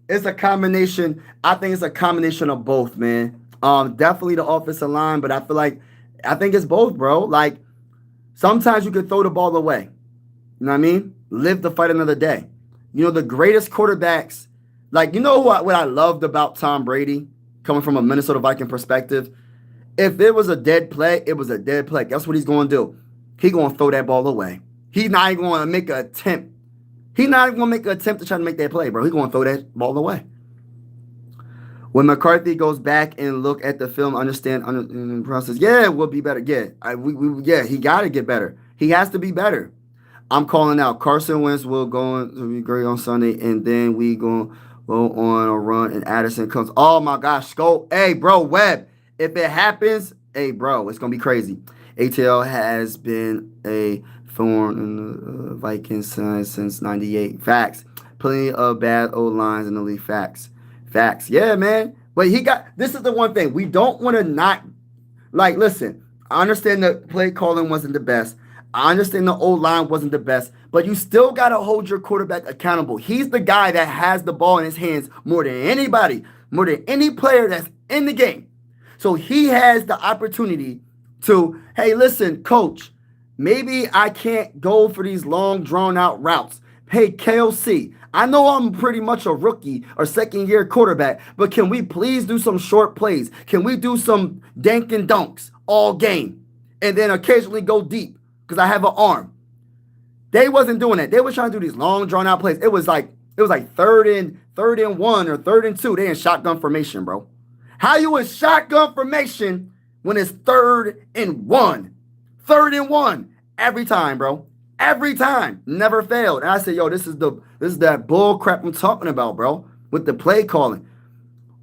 Speaker 1: it's a combination. I think it's a combination of both, man. Definitely the offensive line, but I think it's both, bro. Like, sometimes you can throw the ball away. You know what I mean? Live to fight another day. You know, the greatest quarterbacks, like, you know what I loved about Tom Brady, coming from a Minnesota Viking perspective? If it was a dead play, it was a dead play. Guess what he's going to do? He's going to throw that ball away. He's not even going to make an attempt. He's not even going to make an attempt to try to make that play, bro. He's going to throw that ball away. When McCarthy goes back and look at the film, understand the process, yeah, we'll be better. Yeah, he got to get better. He has to be better. I'm calling out Carson Wentz will go to be great on Sunday, and then we go on a run, and Addison comes. Oh, my gosh, Scope. Hey, bro, Webb, if it happens, hey, bro, it's going to be crazy. ATL has been a thorn in the Vikings side since 98. Facts. Plenty of bad O-lines in the league. Facts. Yeah, man. But this is the one thing. We don't want to not, listen, I understand the play calling wasn't the best. I understand the O-line wasn't the best. But you still got to hold your quarterback accountable. He's the guy that has the ball in his hands more than anybody, more than any player that's in the game. So he has the opportunity to, hey, listen, coach, maybe I can't go for these long, drawn-out routes. Hey, KOC, I know I'm pretty much a rookie or second-year quarterback, but can we please do some short plays? Can we do some dink and dunks all game and then occasionally go deep because I have an arm? They wasn't doing that. They were trying to do these long, drawn-out plays. It was like third and 1 or 3rd and 2. They in shotgun formation, bro. How you in shotgun formation when it's 3rd and 1? 3rd and 1 every time, bro. Every time. Never failed. And I said, yo, this is that bull crap I'm talking about, bro. With the play calling.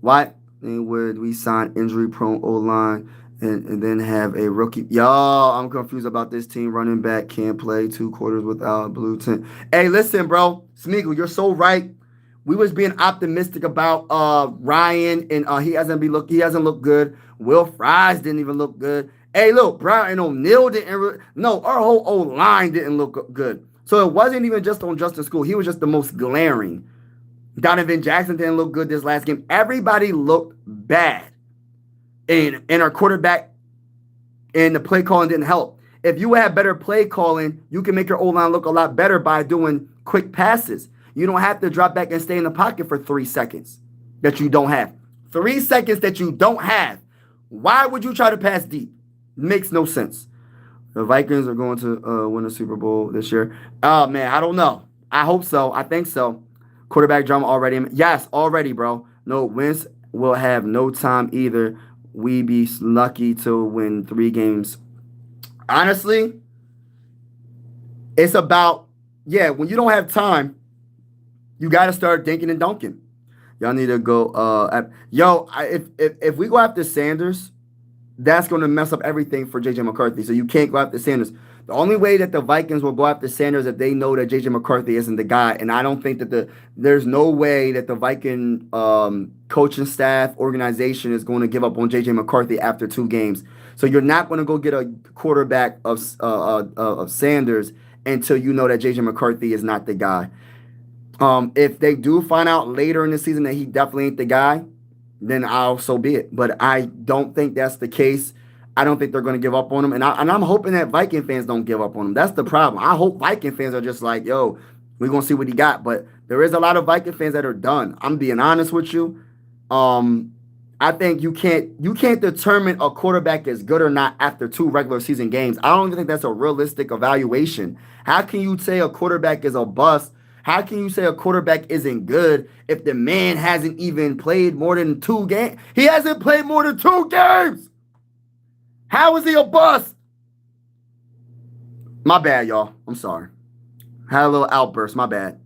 Speaker 1: Why would we sign injury-prone O-line and then have a rookie? Y'all, I'm confused about this team. Running back can't play 2 quarters without a blue tint. Hey, listen, bro. Smeagol, you're so right. We was being optimistic about Ryan, and he hasn't looked good. Will Fries didn't even look good. Hey, look, Brian O'Neill our whole O-line didn't look good. So it wasn't even just on Justin School. He was just the most glaring. Donovan Jackson didn't look good this last game. Everybody looked bad. And our quarterback and the play calling didn't help. If you have better play calling, you can make your O-line look a lot better by doing quick passes. You don't have to drop back and stay in the pocket for 3 seconds that you don't have. 3 seconds that you don't have. Why would you try to pass deep? Makes no sense. The Vikings are going to win a Super Bowl this year. Oh, man, I don't know. I hope so. I think so. Quarterback drama already. Yes, already, bro. No, Wentz will have no time either. We be lucky to win 3 games. Honestly, it's about, when you don't have time, you got to start dinking and dunking. Y'all need to go. If we go after Sanders, that's going to mess up everything for J.J. McCarthy. So you can't go after Sanders. The only way that the Vikings will go after Sanders if they know that J.J. McCarthy isn't the guy. And I don't think that there's no way that the Viking coaching staff organization is going to give up on J.J. McCarthy after 2 games. So you're not going to go get a quarterback of Sanders until you know that J.J. McCarthy is not the guy. If they do find out later in the season that he definitely ain't the guy, then so be it. But I don't think that's the case. I don't think they're going to give up on him. And I'm hoping that Viking fans don't give up on him. That's the problem. I hope Viking fans are just like, yo, we're going to see what he got. But there is a lot of Viking fans that are done. I'm being honest with you. I think you can't determine a quarterback is good or not after 2 regular season games. I don't even think that's a realistic evaluation. How can you say a quarterback is a bust? How can you say a quarterback isn't good if the man hasn't even played more than 2 games? He hasn't played more than 2 games. How is he a bust? My bad, y'all. I'm sorry. Had a little outburst. My bad.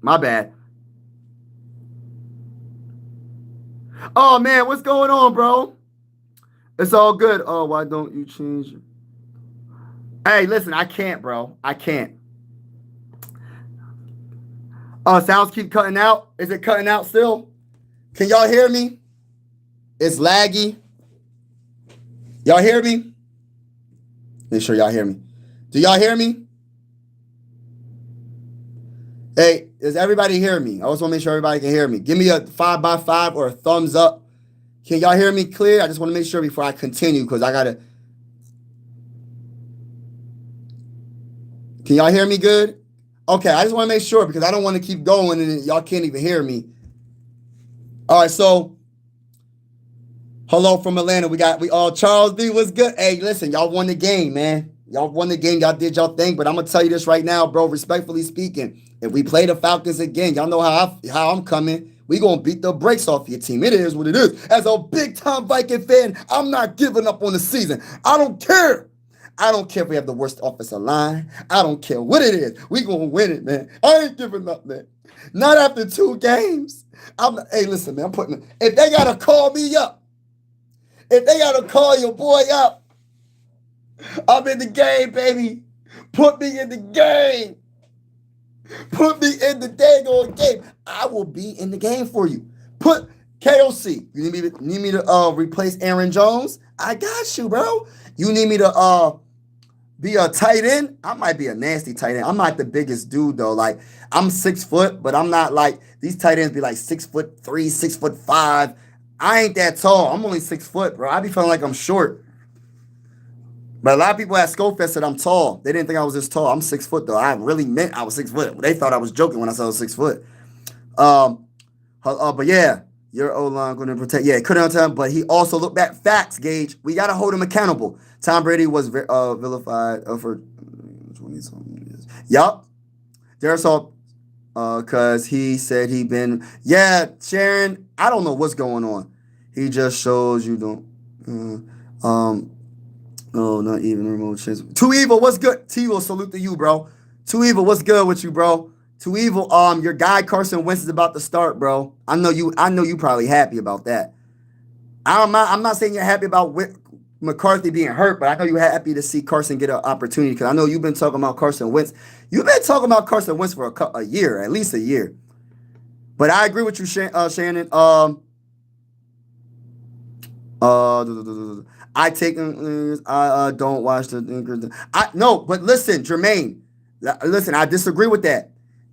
Speaker 1: Oh, man, what's going on, bro? It's all good. Oh, why don't you change it? Hey, listen, I can't, bro. I can't. Sounds keep cutting out. Is it cutting out still? Can y'all hear me? It's laggy. Y'all hear me? Make sure y'all hear me. Do y'all hear me? Hey, does everybody hear me? I just want to make sure everybody can hear me. Give me a 5x5 or a thumbs up. Can y'all hear me clear? I just want to make sure before I continue because I got to. Can y'all hear me good? Okay, I just want to make sure because I don't want to keep going and y'all can't even hear me. All right, so Hello from Atlanta. We all Charles B was good. Hey, listen, y'all won the game, man. Y'all won the game. Y'all did y'all thing. But I'm gonna tell you this right now, bro. Respectfully speaking, if we play the Falcons again, y'all know how I'm coming. We gonna beat the brakes off your team. It is what it is. As a big time Viking fan, I'm not giving up on the season. I don't care. I don't care if we have the worst offensive line. I don't care what it is. We gonna win it, man. I ain't giving up, man. Not after 2 games. Hey, listen, man. If they gotta call me up. If they got to call your boy up, I'm in the game, baby. Put me in the game. Put me in the dang old game. I will be in the game for you. Put KOC. You need me to replace Aaron Jones? I got you, bro. You need me to be a tight end? I might be a nasty tight end. I'm not the biggest dude, though. Like, I'm 6 foot, but I'm not like, these tight ends be like 6'3", 6'5". I ain't that tall. I'm only 6 foot, bro. I be feeling like I'm short. But a lot of people at Skofest said I'm tall. They didn't think I was this tall. I'm 6 foot, though. I really meant I was 6 foot. They thought I was joking when I said I was 6 foot. But yeah, your O-line going to protect. Yeah, couldn't tell him, but he also looked back. Facts, Gage. We got to hold him accountable. Tom Brady was vilified for 20-something years. Yup. There's all because he said he been. Yeah, Sharon, I don't know what's going on. He just shows you don't. No, not even remote chance. Too Evil, what's good? T Evil, salute to you, bro. Too Evil, what's good with you, bro? Too Evil, your guy Carson Wentz is about to start, bro. I know you probably happy about that. I'm not saying you're happy about McCarthy being hurt, but I know you're happy to see Carson get an opportunity because I know you've been talking about Carson Wentz. You've been talking about Carson Wentz for a year, at least a year. But I agree with you, Shannon. I take I don't watch the no, but listen, Jermaine, listen, I disagree with that.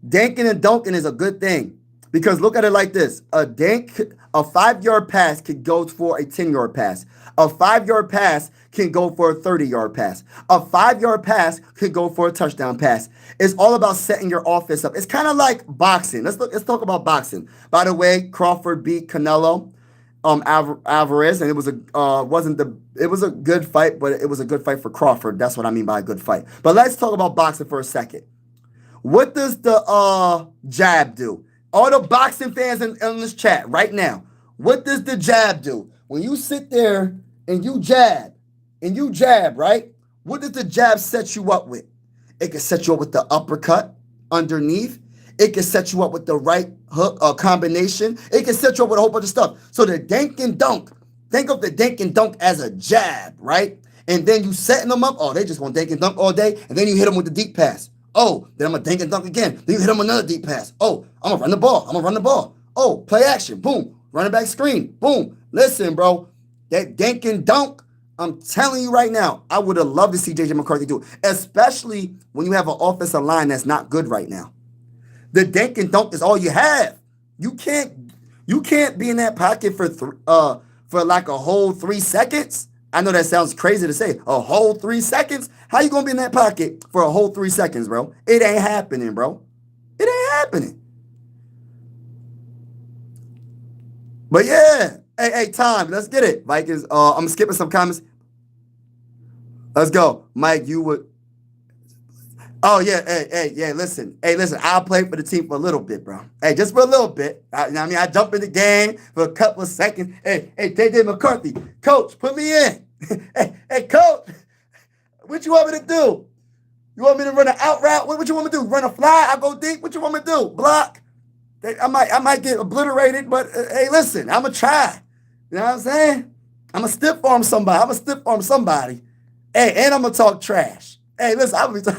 Speaker 1: Danking and dunking is a good thing because look at it like this: a 5-yard pass could go for a 10-yard pass. A 5-yard pass can go for a 30-yard pass. A 5-yard pass could go for a touchdown pass. It's all about setting your offense up. It's kind of like boxing. Let's talk about boxing. By the way, Crawford beat Canelo. Alvarez, and it was a good fight, but it was a good fight for Crawford. That's what I mean by a good fight. But let's talk about boxing for a second. What does the jab do? All the boxing fans in this chat right now, what does the jab do? When you sit there and you jab, right? What does the jab set you up with? It can set you up with the uppercut underneath. It can set you up with the right hook combination. It can set you up with a whole bunch of stuff. So the dink and dunk, think of the dink and dunk as a jab, right? And then you setting them up. Oh, they just want dink and dunk all day. And then you hit them with the deep pass. Oh, then I'm going to dink and dunk again. Then you hit them with another deep pass. Oh, I'm going to run the ball. Oh, play action. Boom. Running back screen. Boom. Listen, bro. That dink and dunk, I'm telling you right now, I would have loved to see J.J. McCarthy do it, especially when you have an offensive line that's not good right now. The dink and dunk is all you have. You can't be in that pocket for like a whole 3 seconds. I know that sounds crazy to say. A whole 3 seconds? How you gonna be in that pocket for a whole 3 seconds, bro? It ain't happening, bro. It ain't happening. But yeah, hey, Tom, let's get it. Vikings. I'm skipping some comments. Let's go, Mike. You would. Oh, yeah, hey, listen. I'll play for the team for a little bit, bro. Hey, just for a little bit. I jump in the game for a couple of seconds. Hey, J.J. McCarthy, coach, put me in. hey, coach, what you want me to do? You want me to run an out route? What you want me to do? Run a fly? I go deep? What you want me to do? Block? I might get obliterated, but hey, listen, I'm going to try. You know what I'm saying? I'm going to stiff arm somebody. Hey, and I'm going to talk trash. Hey, listen, I'm going to be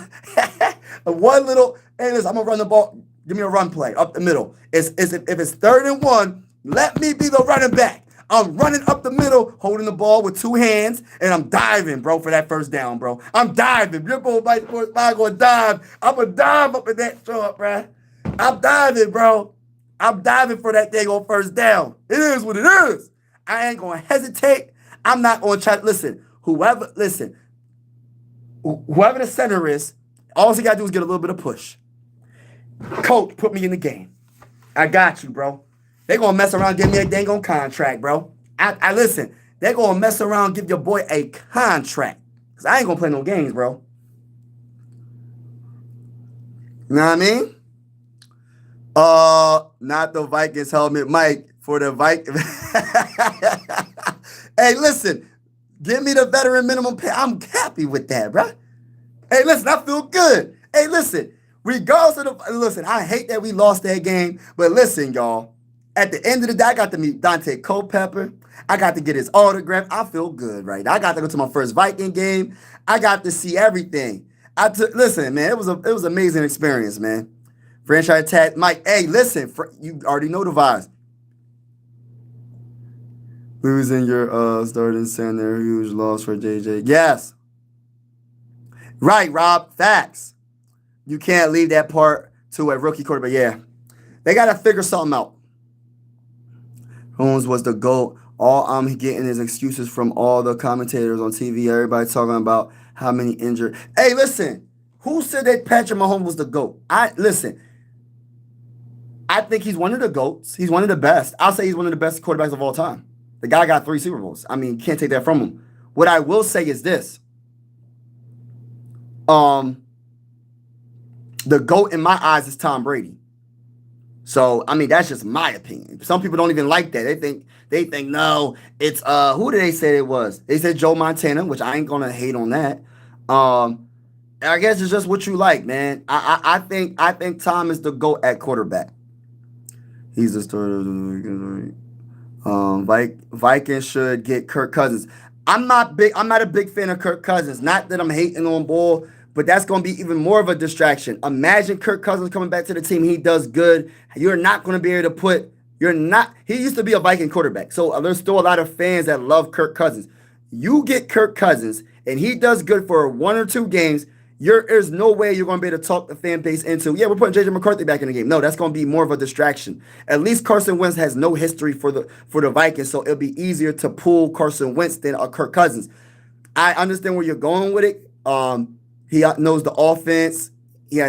Speaker 1: hey, listen, I'm going to run the ball. Give me a run play up the middle. If it's 3rd and 1, let me be the running back. I'm running up the middle, holding the ball with 2 hands, and I'm diving, bro, for that first down, bro. I'm diving. Your boy might going to dive. I'm going to dive up in that short, bro. I'm diving, bro. I'm diving for that thing on first down. It is what it is. I ain't going to hesitate. I'm not going to try to listen. Whoever the center is, all he got to do is get a little bit of push. Coach, put me in the game. I got you, bro. They going to mess around and give me a dang on contract, bro. I listen. they're going to mess around and give your boy a contract. Because I ain't going to play no games, bro. You know what I mean? Not the Vikings helmet, Mike, for the Vikings. Hey, listen, give me the veteran minimum pay. I'm happy with that, bro. Hey, listen, I feel good. Hey, listen, regardless of listen, I hate that we lost that game, but listen, y'all, at the end of the day, I got to meet Dante Culpepper. I got to get his autograph. I feel good, right? I got to go to my first Viking game. I got to see everything. Listen, man, it was an amazing experience, man. Franchise tag, Mike. Hey, listen, you already know the vibes. Losing your starting center, huge loss for JJ. Yes. Right, Rob. Facts. You can't leave that part to a rookie quarterback. Yeah. They got to figure something out. Holmes was the GOAT. All I'm getting is excuses from all the commentators on TV. Everybody talking about how many injured. Hey, listen. Who said that Patrick Mahomes was the GOAT? Listen. I think he's one of the GOATs. He's one of the best. I'll say he's one of the best quarterbacks of all time. The guy got 3 Super Bowls. I mean, can't take that from him. What I will say is this. The GOAT in my eyes is Tom Brady. So, I mean, that's just my opinion. Some people don't even like that. They think no, it's who did they say it was? They said Joe Montana, which I ain't gonna hate on that. I guess it's just what you like, man. I think Tom is the GOAT at quarterback. He's the starter of the Vikings should get Kirk Cousins. I'm not a big fan of Kirk Cousins. Not that I'm hating on Bull, but that's going to be even more of a distraction. Imagine Kirk Cousins coming back to the team. He does good. You're not going to be able to put. He used to be a Viking quarterback, so there's still a lot of fans that love Kirk Cousins. You get Kirk Cousins, and he does good for 1 or 2 games. There's no way you're going to be able to talk the fan base into, yeah, we're putting J.J. McCarthy back in the game. No, that's going to be more of a distraction. At least Carson Wentz has no history for the Vikings, so it'll be easier to pull Carson Wentz than Kirk Cousins. I understand where you're going with it. He knows the offense. You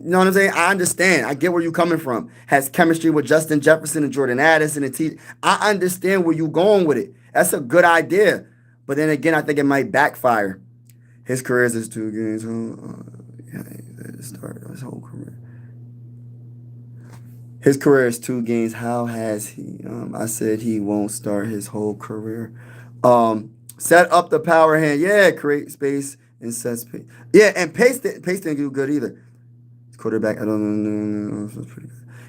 Speaker 1: know what I'm saying? I understand. I get where you're coming from. Has chemistry with Justin Jefferson and Jordan Addison and I understand where you're going with it. That's a good idea. But then again, I think it might backfire. His career is 2 games. He started his whole career. His career is 2 games. How has he? I said he won't start his whole career. Set up the power hand. Yeah, create space and set space. Yeah, and Pace didn't do good either. Quarterback, I don't know.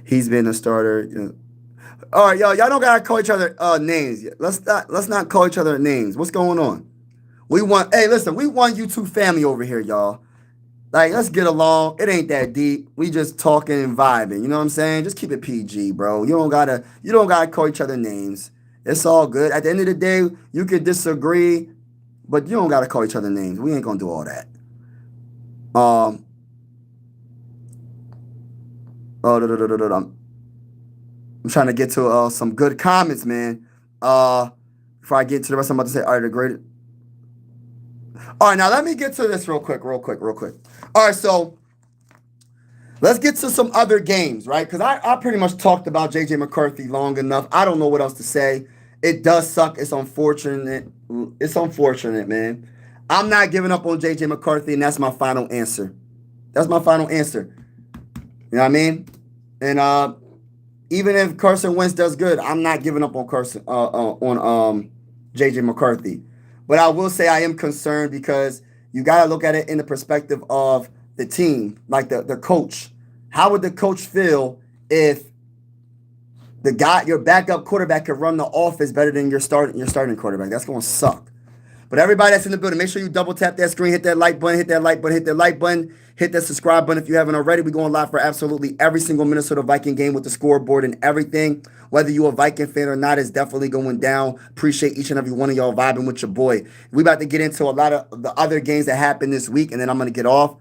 Speaker 1: He's been a starter. You know. All right, y'all don't gotta call each other names yet. Let's not call each other names. What's going on? We want YouTube family over here, y'all. Like, let's get along. It ain't that deep. We just talking and vibing. You know what I'm saying? Just keep it PG, bro. You don't gotta call each other names. It's all good. At the end of the day, you can disagree, but you don't gotta call each other names. We ain't gonna do all that. I'm trying to get to some good comments, man. Before I get to the rest, I'm about to say, all right, the greatest. All right, now let me get to this real quick. All right, so let's get to some other games, right? Because I pretty much talked about J.J. McCarthy long enough. I don't know what else to say. It does suck. It's unfortunate. Man. I'm not giving up on J.J. McCarthy, and that's my final answer. You know what I mean? And even if Carson Wentz does good, I'm not giving up on J.J. McCarthy. But I will say I am concerned because you got to look at it in the perspective of the team, like the coach. How would the coach feel if your backup quarterback could run the offense better than your starting quarterback? That's going to suck. But everybody that's in the building, make sure you double tap that screen, hit that like button, hit that subscribe button if you haven't already. We're going live for absolutely every single Minnesota Viking game with the scoreboard and everything. Whether you're a Viking fan or not, it's definitely going down. Appreciate each and every one of y'all vibing with your boy. We about to get into a lot of the other games that happened this week, and then I'm going to get off.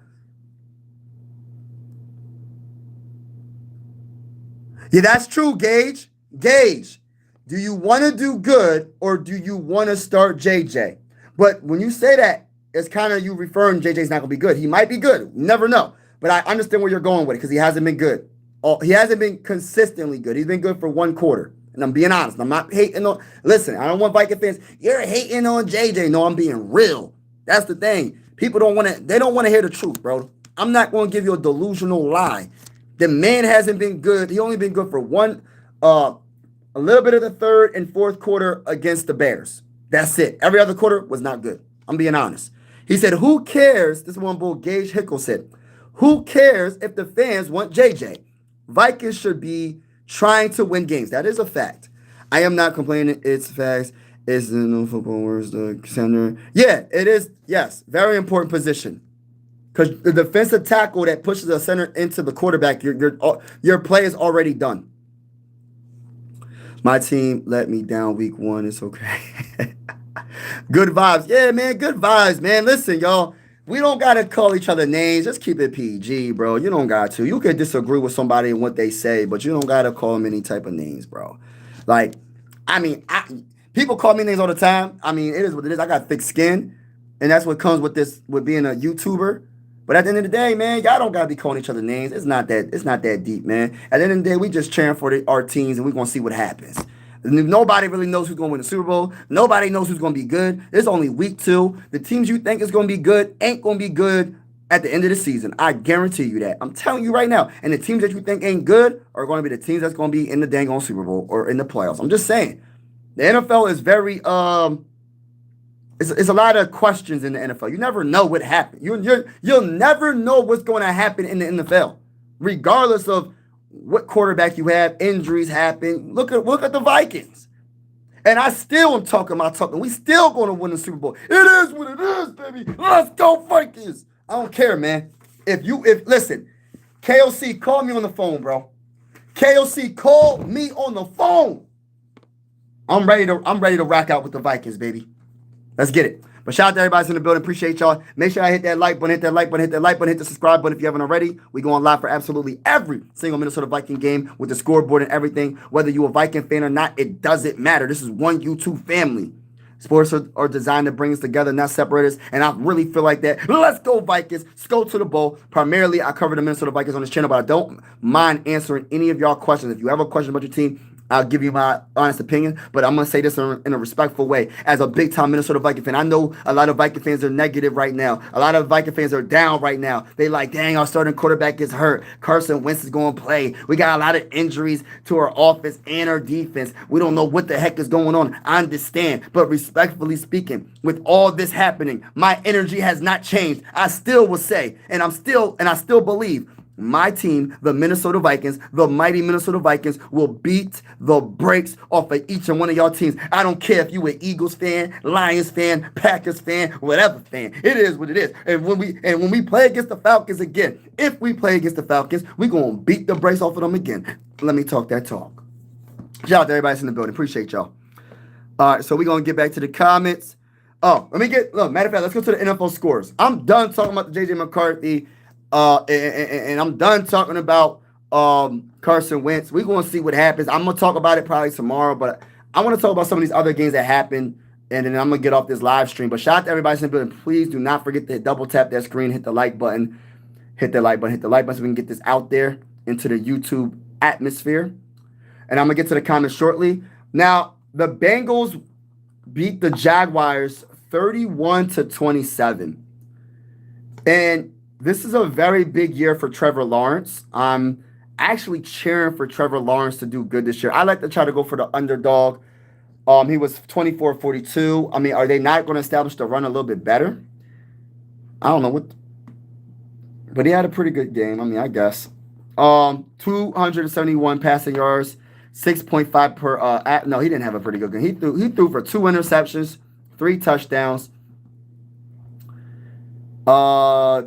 Speaker 1: Yeah, that's true, Gage. Do you want to do good or do you want to start JJ? But when you say that, it's kind of you referring JJ's not going to be good. He might be good. You never know. But I understand where you're going with it because he hasn't been good. He hasn't been consistently good. He's been good for 1 quarter. And I'm being honest. I'm not hating on. Listen, I don't want Viking fans. You're hating on JJ. No, I'm being real. That's the thing. People don't want to. They don't want to hear the truth, bro. I'm not going to give you a delusional lie. The man hasn't been good. He only been good for a little bit of the third and fourth quarter against the Bears. That's it. Every other quarter was not good. I'm being honest. He said, "Who cares?" This is one bull Gage Hickle said. "Who cares if the fans want JJ? Vikings should be trying to win games." That is a fact. I am not complaining. It's facts. It's no football words. The center. Yeah, it is. Yes, very important position. Because the defensive tackle that pushes the center into the quarterback, your play is already done. My team let me down week 1. It's okay. Good vibes. Yeah, man. Good vibes, man. Listen, y'all. We don't got to call each other names. Just keep it PG, bro. You don't got to. You can disagree with somebody and what they say, but you don't got to call them any type of names, bro. Like, I mean, people call me names all the time. I mean, it is what it is. I got thick skin, and that's what comes with being a YouTuber. But at the end of the day, man, y'all don't gotta be calling each other names. It's not that deep, man. At the end of the day, we just cheering for our teams, and we're gonna see what happens. Nobody really knows who's gonna win the Super Bowl. Nobody knows who's gonna be good. It's only week 2. The teams you think is gonna be good ain't gonna be good at the end of the season. I guarantee you that. I'm telling you right now. And the teams that you think ain't good are gonna be the teams that's gonna be in the dang on Super Bowl or in the playoffs. I'm just saying. The NFL is very It's a lot of questions in the NFL. You never know what happened. You'll never know what's going to happen in the NFL, regardless of what quarterback you have. Injuries happen. Look at the Vikings, and I still am talking. We still going to win the Super Bowl. It is what it is, baby. Let's go Vikings. I don't care, man. If listen, KOC, call me on the phone, bro. KOC, call me on the phone. I'm ready to rock out with the Vikings, baby. Let's get it. But shout out to everybody in the building. Appreciate y'all. Make sure I hit that like button, hit the subscribe button if you haven't already. We go on live for absolutely every single Minnesota Viking game with the scoreboard and everything. Whether you're a Viking fan or not, it doesn't matter. This is one YouTube family. Sports are designed to bring us together, not separate us. And I really feel like that. Let's go Vikings. Let's go to the bowl. Primarily, I cover the Minnesota Vikings on this channel, but I don't mind answering any of y'all questions. If you have a question about your team, I'll give you my honest opinion, but I'm going to say this in a respectful way. As a big-time Minnesota Viking fan, I know a lot of Viking fans are negative right now. A lot of Viking fans are down right now. They like, dang, our starting quarterback gets hurt. Carson Wentz is going to play. We got a lot of injuries to our offense and our defense. We don't know what the heck is going on. I understand, but respectfully speaking, with all this happening, my energy has not changed. I still will say, and I still believe, my team, the Minnesota Vikings, the mighty Minnesota Vikings, will beat the brakes off of each and one of y'all teams. I don't care if you an Eagles fan, Lions fan, Packers fan, whatever fan. It is what it is. And when we play against the Falcons again, if we play against the Falcons, we're going to beat the brakes off of them again. Let me talk that talk. Shout out to everybody in the building. Appreciate y'all. All right, so we're going to get back to the comments. Matter of fact, let's go to the NFL scores. I'm done talking about the J.J. McCarthy. And I'm done talking about Carson Wentz. We're going to see what happens. I'm going to talk about it probably tomorrow, but I want to talk about some of these other games that happened, and then I'm going to get off this live stream. But shout out to everybody in the building. Please do not forget to double tap that screen, hit the like button, so we can get this out there into the YouTube atmosphere. And I'm going to get to the comments shortly. Now, the Bengals beat the Jaguars 31-27. And this is a very big year for Trevor Lawrence. I'm actually cheering for Trevor Lawrence to do good this year. I like to try to go for the underdog. He was 24-42. I mean, are they not going to establish the run a little bit better? I don't know but he had a pretty good game. I mean, I guess. 271 passing yards, 6.5 per. No, he didn't have a pretty good game. He threw for 2 interceptions, 3 touchdowns.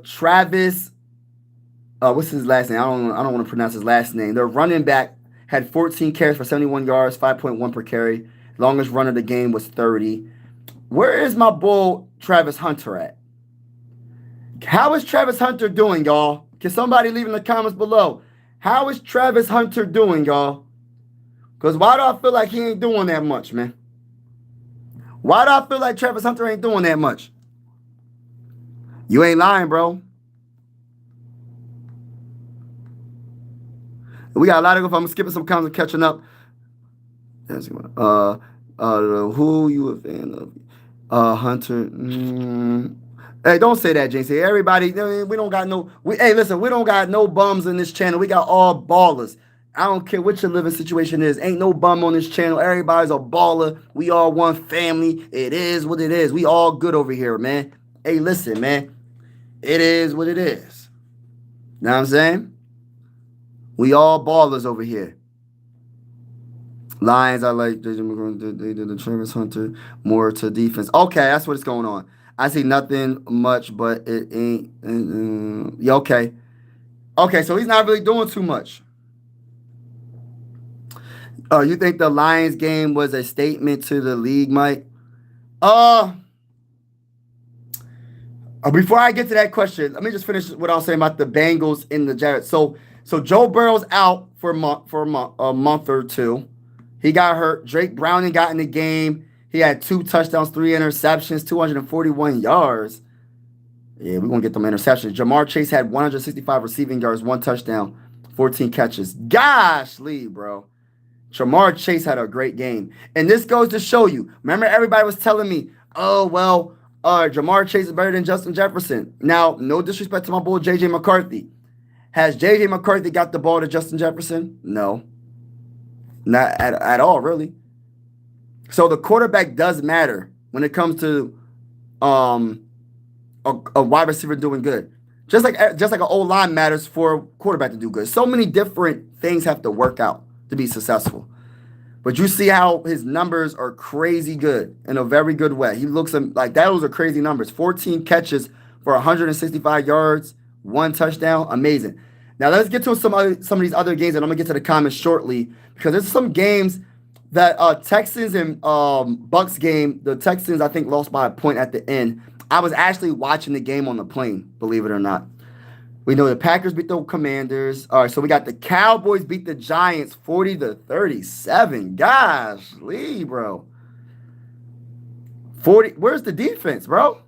Speaker 1: Travis, what's his last name? I don't want to pronounce his last name. Their running back had 14 carries for 71 yards, 5.1 per carry. Longest run of the game was 30. Where is my bull Travis Hunter at? How is Travis Hunter doing, y'all? Can somebody leave in the comments below? How is Travis Hunter doing, y'all? Because why do I feel like he ain't doing that much, man? Why do I feel like Travis Hunter ain't doing that much? You ain't lying, bro. We got a lot of go. I'm skipping some comments and catching up. That's one. Who you a fan of? Hunter. Hey, don't say that, JC. Everybody, we don't got no. Hey, listen, we don't got no bums in this channel. We got all ballers. I don't care what your living situation is. Ain't no bum on this channel. Everybody's a baller. We all one family. It is what it is. We all good over here, man. Hey, listen, man. It is what it is. Know what I'm saying? We all ballers over here. Lions, I like JJ McCarthy. They did the Travis Hunter more to defense. Okay, that's what's going on. I see nothing much, but it ain't. Yeah, okay. Okay, so he's not really doing too much. You think the Lions game was a statement to the league, Mike? Before I get to that question, let me just finish what I was saying about the Bengals in the Jared. So Joe Burrow's out for a month or two. He got hurt. Drake Browning got in the game. He had 2 touchdowns, 3 interceptions, 241 yards. Yeah, we're going to get them interceptions. Jamar Chase had 165 receiving yards, 1 touchdown, 14 catches. Gosh, Lee, bro. Jamar Chase had a great game. And this goes to show you. Remember, everybody was telling me, oh, well, Jamar Chase is better than Justin Jefferson. Now, no disrespect to my boy, J.J. McCarthy. Has J.J. McCarthy got the ball to Justin Jefferson? No. Not at all, really. So the quarterback does matter when it comes to a wide receiver doing good. Just like an O-line matters for a quarterback to do good. So many different things have to work out to be successful. But you see how his numbers are crazy good in a very good way. He looks like those are crazy numbers. 14 catches for 165 yards, 1 touchdown. Amazing. Now let's get to some of these other games, and I'm gonna get to the comments shortly because there's some games that Texans and Bucks game. The Texans, I think, lost by a point at the end. I was actually watching the game on the plane, believe it or not. We know the Packers beat the Commanders. All right, so we got the Cowboys beat the Giants 40-37. Gosh, Lee, bro. 40. Where's the defense, bro?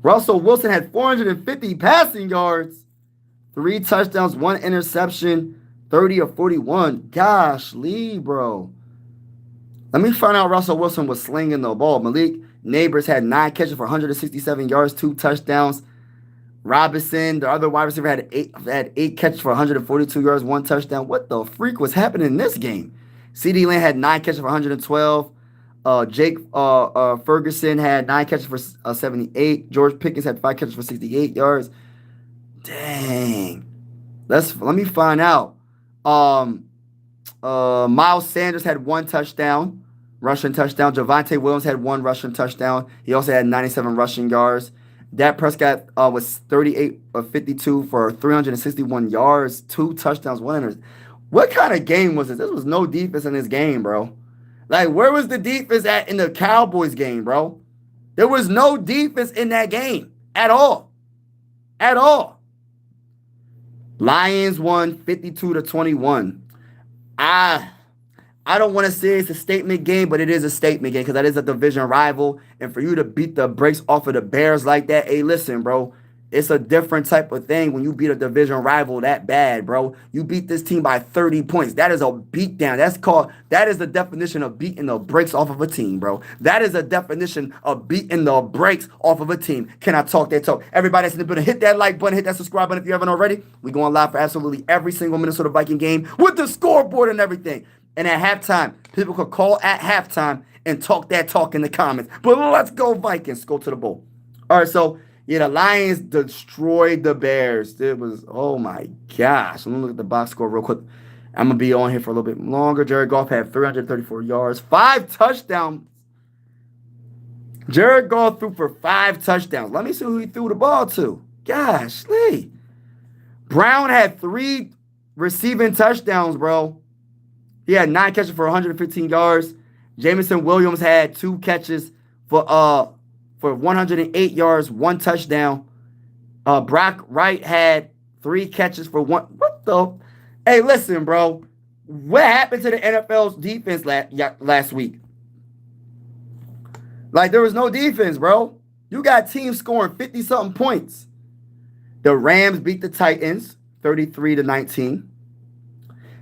Speaker 1: Russell Wilson had 450 passing yards, 3 touchdowns, 1 interception, 30 of 41. Gosh, Lee, bro. Let me find out Russell Wilson was slinging the ball. Malik Neighbors had 9 catches for 167 yards, 2 touchdowns. Robinson, the other wide receiver, had 8 catches for 142 yards, 1 touchdown. What the freak was happening in this game? CeeDee Lamb had 9 catches for 112. Jake Ferguson had 9 catches for 78. George Pickens had 5 catches for 68 yards. Dang. Let me find out. Miles Sanders had 1 touchdown, rushing touchdown. Javonte Williams had 1 rushing touchdown. He also had 97 rushing yards. Dak Prescott was 38 of 52 for 361 yards, 2 touchdowns, 1 interception. What kind of game was this? This was no defense in this game, bro. Like, where was the defense at in the Cowboys game, bro? There was no defense in that game at all. At all. Lions won 52-21. I don't want to say it's a statement game, but it is a statement game because that is a division rival. And for you to beat the brakes off of the Bears like that, hey, listen, bro, it's a different type of thing when you beat a division rival that bad, bro. You beat this team by 30 points. That is a beatdown. That is the definition of beating the brakes off of a team, bro. That is a definition of beating the brakes off of a team. Can I talk that talk? Everybody that's in the building, hit that like button, hit that subscribe button if you haven't already. We're going live for absolutely every single Minnesota Viking game with the scoreboard and everything. And at halftime, people could call at halftime and talk that talk in the comments. But let's go Vikings. Go to the bowl. All right, so, yeah, the Lions destroyed the Bears. It was, oh, my gosh. Let me look at the box score real quick. I'm going to be on here for a little bit longer. Jared Goff had 334 yards, 5 touchdowns. Jared Goff threw for 5 touchdowns. Let me see who he threw the ball to. Gosh, Lee. Brown had 3 receiving touchdowns, bro. He had 9 catches for 115 yards. Jameson Williams had 2 catches for 108 yards, 1 touchdown. Brock Wright had 3 catches for 1. What the? Hey, listen, bro. What happened to the NFL's defense last week? Like, there was no defense, bro. You got teams scoring 50-something points. The Rams beat the Titans 33-19.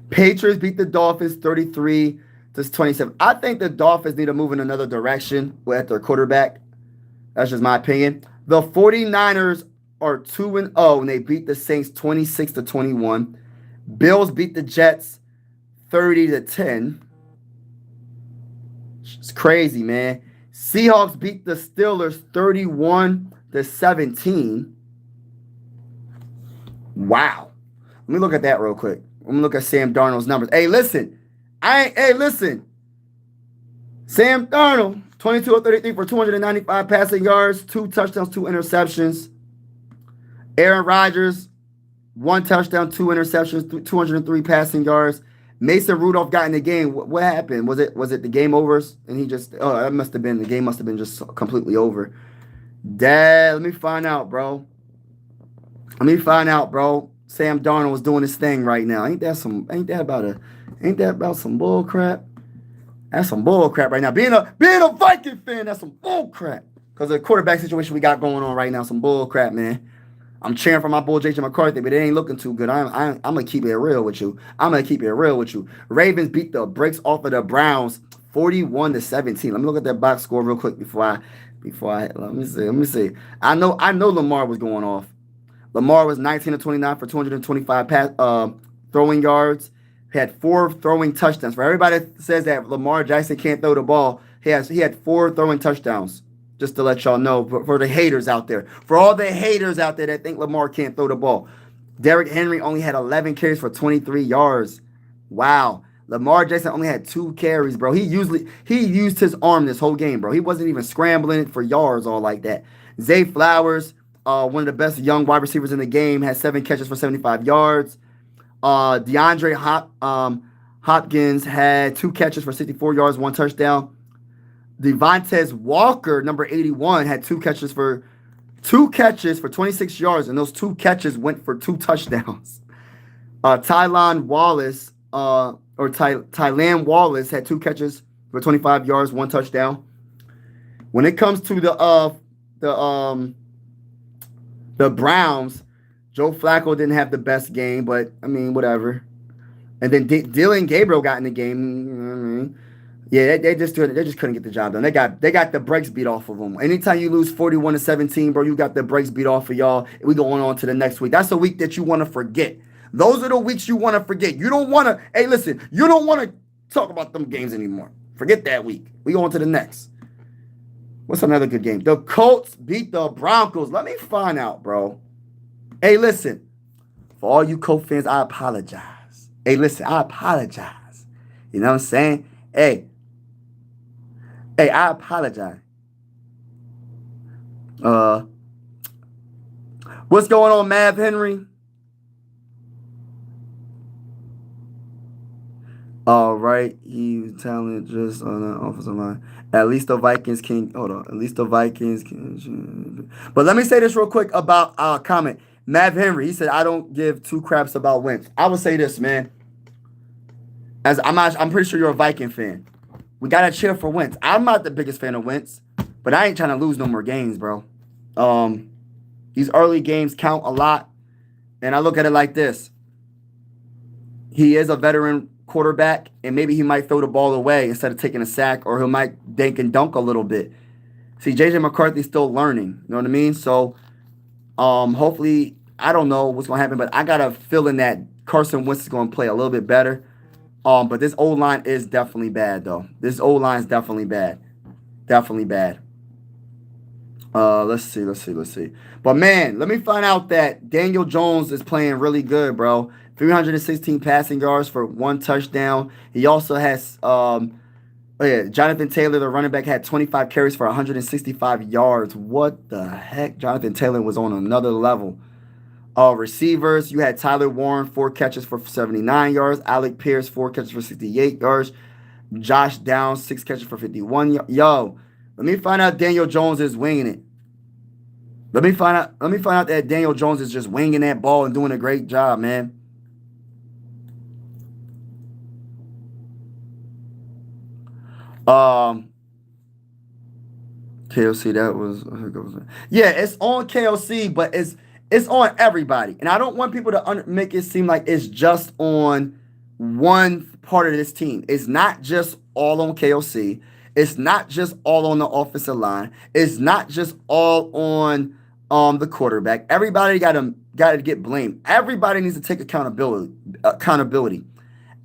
Speaker 1: Patriots beat the Dolphins 33 This 27. I think the Dolphins need to move in another direction with their quarterback. That's just my opinion. The 49ers are 2-0 and they beat the Saints 26-21. Bills beat the Jets 30-10. It's crazy, man. Seahawks beat the Steelers 31-17. Wow. Let me look at that real quick. Let me look at Sam Darnold's numbers. Hey, listen. Listen. Sam Darnold, 22 of 33 for 295 passing yards, 2 touchdowns, 2 interceptions. Aaron Rodgers, 1 touchdown, 2 interceptions, 203 passing yards. Mason Rudolph got in the game. What happened? Was it the game overs? And he just that must have been the game. Must have been just completely over. Dad, let me find out, bro. Sam Darnold was doing his thing right now. Ain't that about some bull crap? That's some bull crap right now. Being a Viking fan, that's some bull crap. Because the quarterback situation we got going on right now, some bull crap, man. I'm cheering for my boy JJ McCarthy, but it ain't looking too good. I'm gonna keep it real with you. Ravens beat the brakes off of the Browns 41-17. Let me look at that box score real quick before I let me see. I know Lamar was going off. Lamar was 19-29 for 225 throwing yards. He had 4 throwing touchdowns. For everybody that says that Lamar Jackson can't throw the ball, he had 4 throwing touchdowns. Just to let y'all know, for the haters out there. For all the haters out there that think Lamar can't throw the ball. Derrick Henry only had 11 carries for 23 yards. Wow. Lamar Jackson only had 2 carries, bro. He used his arm this whole game, bro. He wasn't even scrambling for yards all like that. Zay Flowers, one of the best young wide receivers in the game, had 7 catches for 75 yards. DeAndre Hopkins had 2 catches for 64 yards, 1 touchdown. Devontae Walker, number 81, had 2 catches for 26 yards, and those 2 catches went for 2 touchdowns. Tylan Wallace had 2 catches for 25 yards, 1 touchdown. When it comes to the Browns, Joe Flacco didn't have the best game, but I mean, whatever. And then Dylan Gabriel got in the game. You know what I mean? Yeah, they just couldn't get the job done. They got the brakes beat off of them. Anytime you lose 41-17, bro, you got the brakes beat off of y'all. We going on to the next week. That's a week that you want to forget. Those are the weeks you want to forget. You don't want to. Hey, listen, you don't want to talk about them games anymore. Forget that week. We go on to the next. What's another good game? The Colts beat the Broncos. Let me find out, bro. Hey, listen, for all you Colts fans, I apologize. Hey, listen, I apologize. You know what I'm saying? Hey, I apologize. What's going on, Mav Henry? All right, he was telling just on the offensive line. At least the Vikings can. Hold on. At least the Vikings can. But let me say this real quick about our comment. Mav Henry, he said, I don't give 2 craps about Wentz. I would say this, man. I'm pretty sure you're a Viking fan. We gotta cheer for Wentz. I'm not the biggest fan of Wentz, but I ain't trying to lose no more games, bro. These early games count a lot, and I look at it like this. He is a veteran quarterback, and maybe he might throw the ball away instead of taking a sack, or he might dink and dunk a little bit. See, JJ McCarthy's still learning. You know what I mean? So, hopefully, I don't know what's going to happen, but I got a feeling that Carson Wentz is going to play a little bit better. But this O-line is definitely bad, though. This O-line is definitely bad. Definitely bad. Let's see. But, man, let me find out that Daniel Jones is playing really good, bro. 316 passing yards for 1 touchdown. He also has Jonathan Taylor, the running back, had 25 carries for 165 yards. What the heck? Jonathan Taylor was on another level. Receivers, you had Tyler Warren, 4 catches for 79 yards. Alec Pierce, 4 catches for 68 yards. Josh Downs, 6 catches for 51 yards. Yo, let me find out Daniel Jones is winging it. Let me find out that Daniel Jones is just winging that ball and doing a great job, man. KOC, that was yeah, it's on KOC, but it's on everybody, and I don't want people to make it seem like it's just on one part of this team. It's not just all on KOC. It's not just all on the offensive line. It's not just all on the quarterback. Everybody got to get blamed. Everybody needs to take accountability.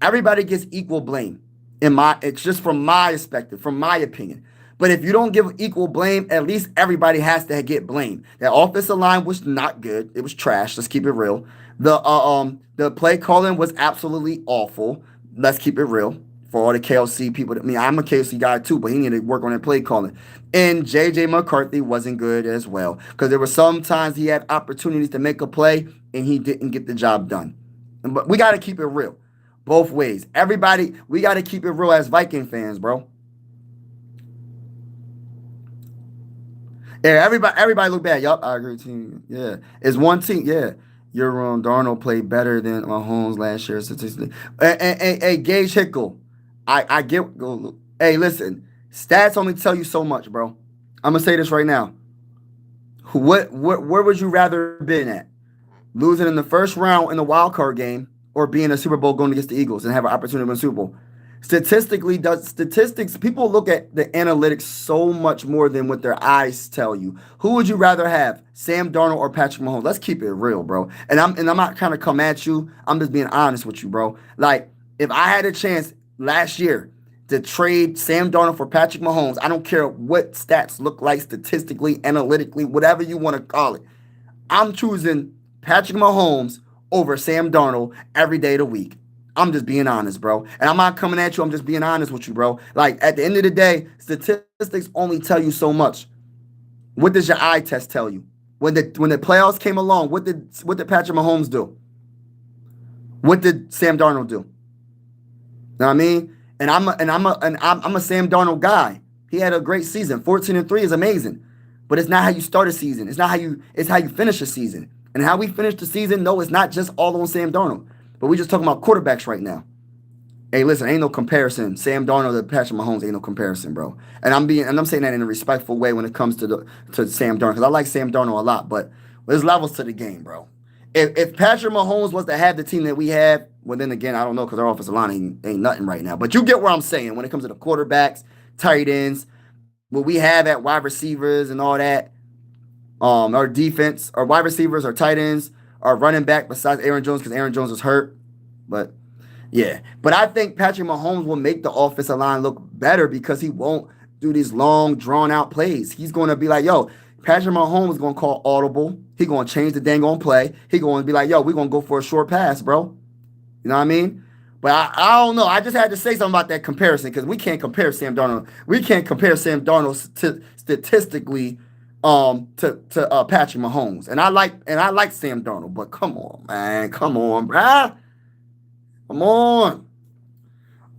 Speaker 1: Everybody gets equal blame. It's just from my perspective, from my opinion. But if you don't give equal blame, at least everybody has to get blamed. That offensive line was not good. It was trash. Let's keep it real. The play calling was absolutely awful. Let's keep it real. For all the KLC people, I'm a KLC guy too, but he needed to work on that play calling. And JJ McCarthy wasn't good as well, because there were some times he had opportunities to make a play and he didn't get the job done. But we got to keep it real, both ways. Everybody, we got to keep it real as Viking fans, bro. Yeah, everybody look bad. Yup, I agree. Team, yeah, it's one team. Yeah, your Darnold played better than Mahomes last year statistically. Hey, Gage Hickle, I get. Hey, listen, stats only tell you so much, bro. I'm gonna say this right now. Where would you rather been at? Losing in the first round in the wild card game, or being a Super Bowl going against the Eagles and have an opportunity to win a Super Bowl? Statistics, people look at the analytics so much more than what their eyes tell you. Who would you rather have, Sam Darnold or Patrick Mahomes? Let's keep it real, bro. And I'm not trying to come at you. I'm just being honest with you, bro. Like, if I had a chance last year to trade Sam Darnold for Patrick Mahomes, I don't care what stats look like statistically, analytically, whatever you want to call it. I'm choosing Patrick Mahomes over Sam Darnold every day of the week. I'm just being honest, bro. And I'm not coming at you. I'm just being honest with you, bro. Like, at the end of the day, statistics only tell you so much. What does your eye test tell you? When the playoffs came along, what did Patrick Mahomes do? What did Sam Darnold do? You know what I mean? And I'm a Sam Darnold guy. He had a great season. 14-3 is amazing. But it's not how you start a season. It's how you finish a season. And how we finish the season, no, it's not just all on Sam Darnold. But we just talking about quarterbacks right now. Hey, listen, ain't no comparison. Sam Darnold to Patrick Mahomes ain't no comparison, bro. And I'm saying that in a respectful way when it comes to Sam Darnold, because I like Sam Darnold a lot, but there's levels to the game, bro. If Patrick Mahomes was to have the team that we have, well, then again, I don't know, because our offensive line ain't nothing right now. But you get where I'm saying when it comes to the quarterbacks, tight ends, what we have at wide receivers and all that, our defense, our wide receivers, our tight ends, our running back besides Aaron Jones, because Aaron Jones is hurt. But yeah, but I think Patrick Mahomes will make the offensive line look better because he won't do these long, drawn-out plays. He's going to be like, yo, Patrick Mahomes is going to call audible. He's going to change the dang on play. He's going to be like, yo, we're going to go for a short pass, bro. You know what I mean? But I don't know. I just had to say something about that comparison because we can't compare Sam Darnold. We can't compare Sam Darnold statistically to Patrick Mahomes. And I like Sam Darnold, but come on, man. Come on, bruh. Come on.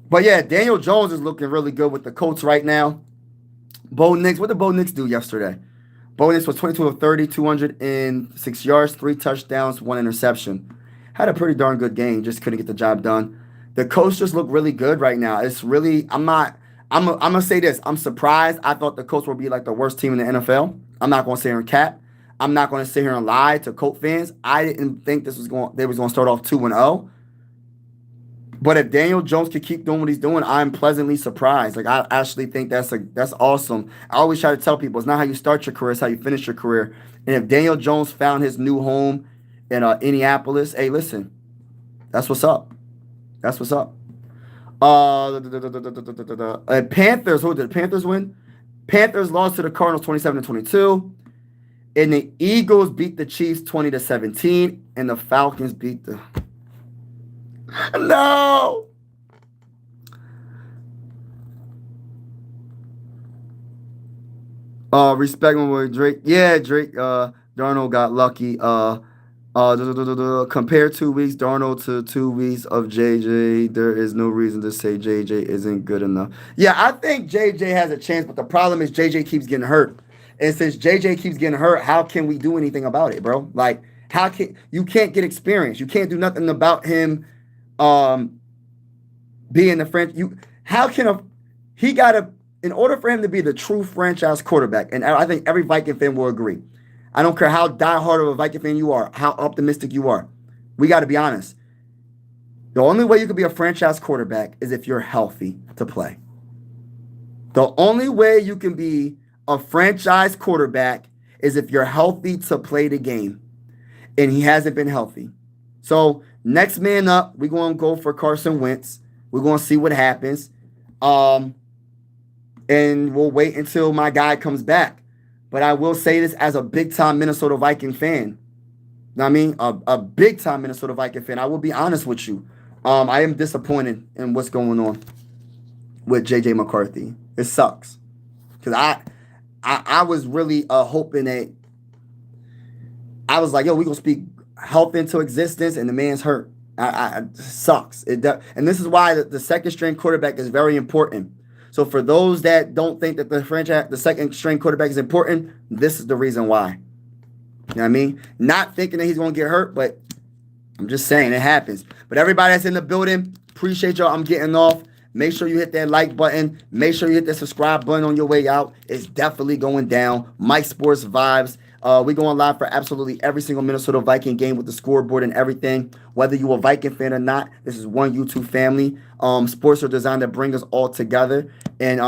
Speaker 1: But yeah, Daniel Jones is looking really good with the Colts right now. Bo Nix, what did Bo Nix do yesterday? Bo Nix was 22 of 30, 206 yards, 3 touchdowns, 1 interception. Had a pretty darn good game, just couldn't get the job done. The Colts just look really good right now. It's really, I'm gonna say this. I'm surprised. I thought the Colts would be like the worst team in the NFL. I'm not gonna sit here and cap. I'm not gonna sit here and lie to Colt fans. I didn't think they was gonna start off 2-0. But if Daniel Jones can keep doing what he's doing, I'm pleasantly surprised. Like, I actually think that's awesome. I always try to tell people it's not how you start your career, it's how you finish your career. And if Daniel Jones found his new home in Indianapolis, hey, listen, that's what's up. That's what's up. Panthers, who did the Panthers win? Panthers lost to the Cardinals 27-22. And the Eagles beat the Chiefs 20-17. And the Falcons beat the... No! Respect my boy Drake. Yeah, Drake, Darnold got lucky. Compare 2 weeks Darnold to 2 weeks of JJ. There is no reason to say JJ isn't good enough. Yeah, I think JJ has a chance, but the problem is JJ keeps getting hurt. And since JJ keeps getting hurt, how can we do anything about it, bro? Like, you can't get experience. You can't do nothing about him being the in order for him to be the true franchise quarterback, and I think every Viking fan will agree. I don't care how diehard of a Viking fan you are, how optimistic you are. We got to be honest. The only way you can be a franchise quarterback is if you're healthy to play. The only way you can be a franchise quarterback is if you're healthy to play the game. And he hasn't been healthy. So next man up, we're going to go for Carson Wentz. We're going to see what happens. And we'll wait until my guy comes back. But I will say this as a big-time Minnesota Viking fan. You know what I mean? A big-time Minnesota Viking fan. I will be honest with you. I am disappointed in what's going on with J.J. McCarthy. It sucks. Because I was really hoping that I was like, yo, we going to speak health into existence, and the man's hurt. It sucks. And this is why the second string quarterback is very important. So for those that don't think that the second string quarterback is important, this is the reason why. You know what I mean? Not thinking that he's going to get hurt, but I'm just saying it happens. But everybody that's in the building, appreciate y'all. I'm getting off. Make sure you hit that like button. Make sure you hit that subscribe button on your way out. It's definitely going down. Mike Sports Vibes. We're going live for absolutely every single Minnesota Viking game with the scoreboard and everything. Whether you're a Viking fan or not, this is one YouTube family. Sports are designed to bring us all together. And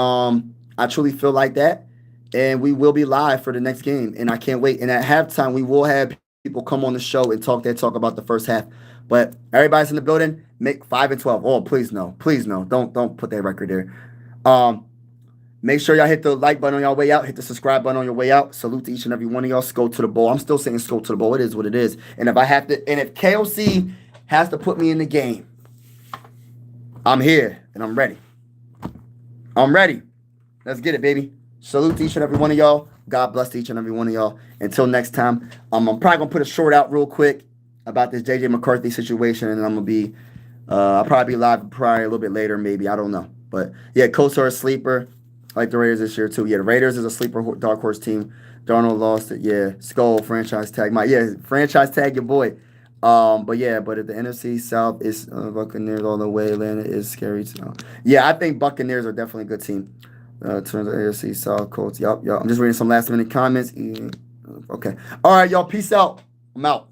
Speaker 1: I truly feel like that. And we will be live for the next game. And I can't wait. And at halftime, we will have people come on the show and talk about the first half. But everybody's in the building. Make 5 and 12. Oh, please no. Please no. Don't put that record there. Make sure y'all hit the like button on your way out. Hit the subscribe button on your way out. Salute to each and every one of y'all. Go to the bowl. I'm still saying go to the bowl. It is what it is. And if KOC has to put me in the game, I'm here and I'm ready. I'm ready. Let's get it, baby. Salute to each and every one of y'all. God bless to each and every one of y'all. Until next time, I'm probably going to put a short out real quick about this J.J. McCarthy situation, and I'm going to be, I'll probably be live probably a little bit later, maybe. I don't know. But, yeah, Colts are a sleeper. I like the Raiders this year, too. Yeah, the Raiders is a sleeper dark horse team. Darnold lost it. Yeah, Skull, franchise tag. Franchise tag your boy. But at the NFC South, it's Buccaneers all the way. Atlanta is scary too. Yeah, I think Buccaneers are definitely a good team. Terms of AFC South, Colts. Yup. I'm just reading some last minute comments. Okay. All right, y'all. Peace out. I'm out.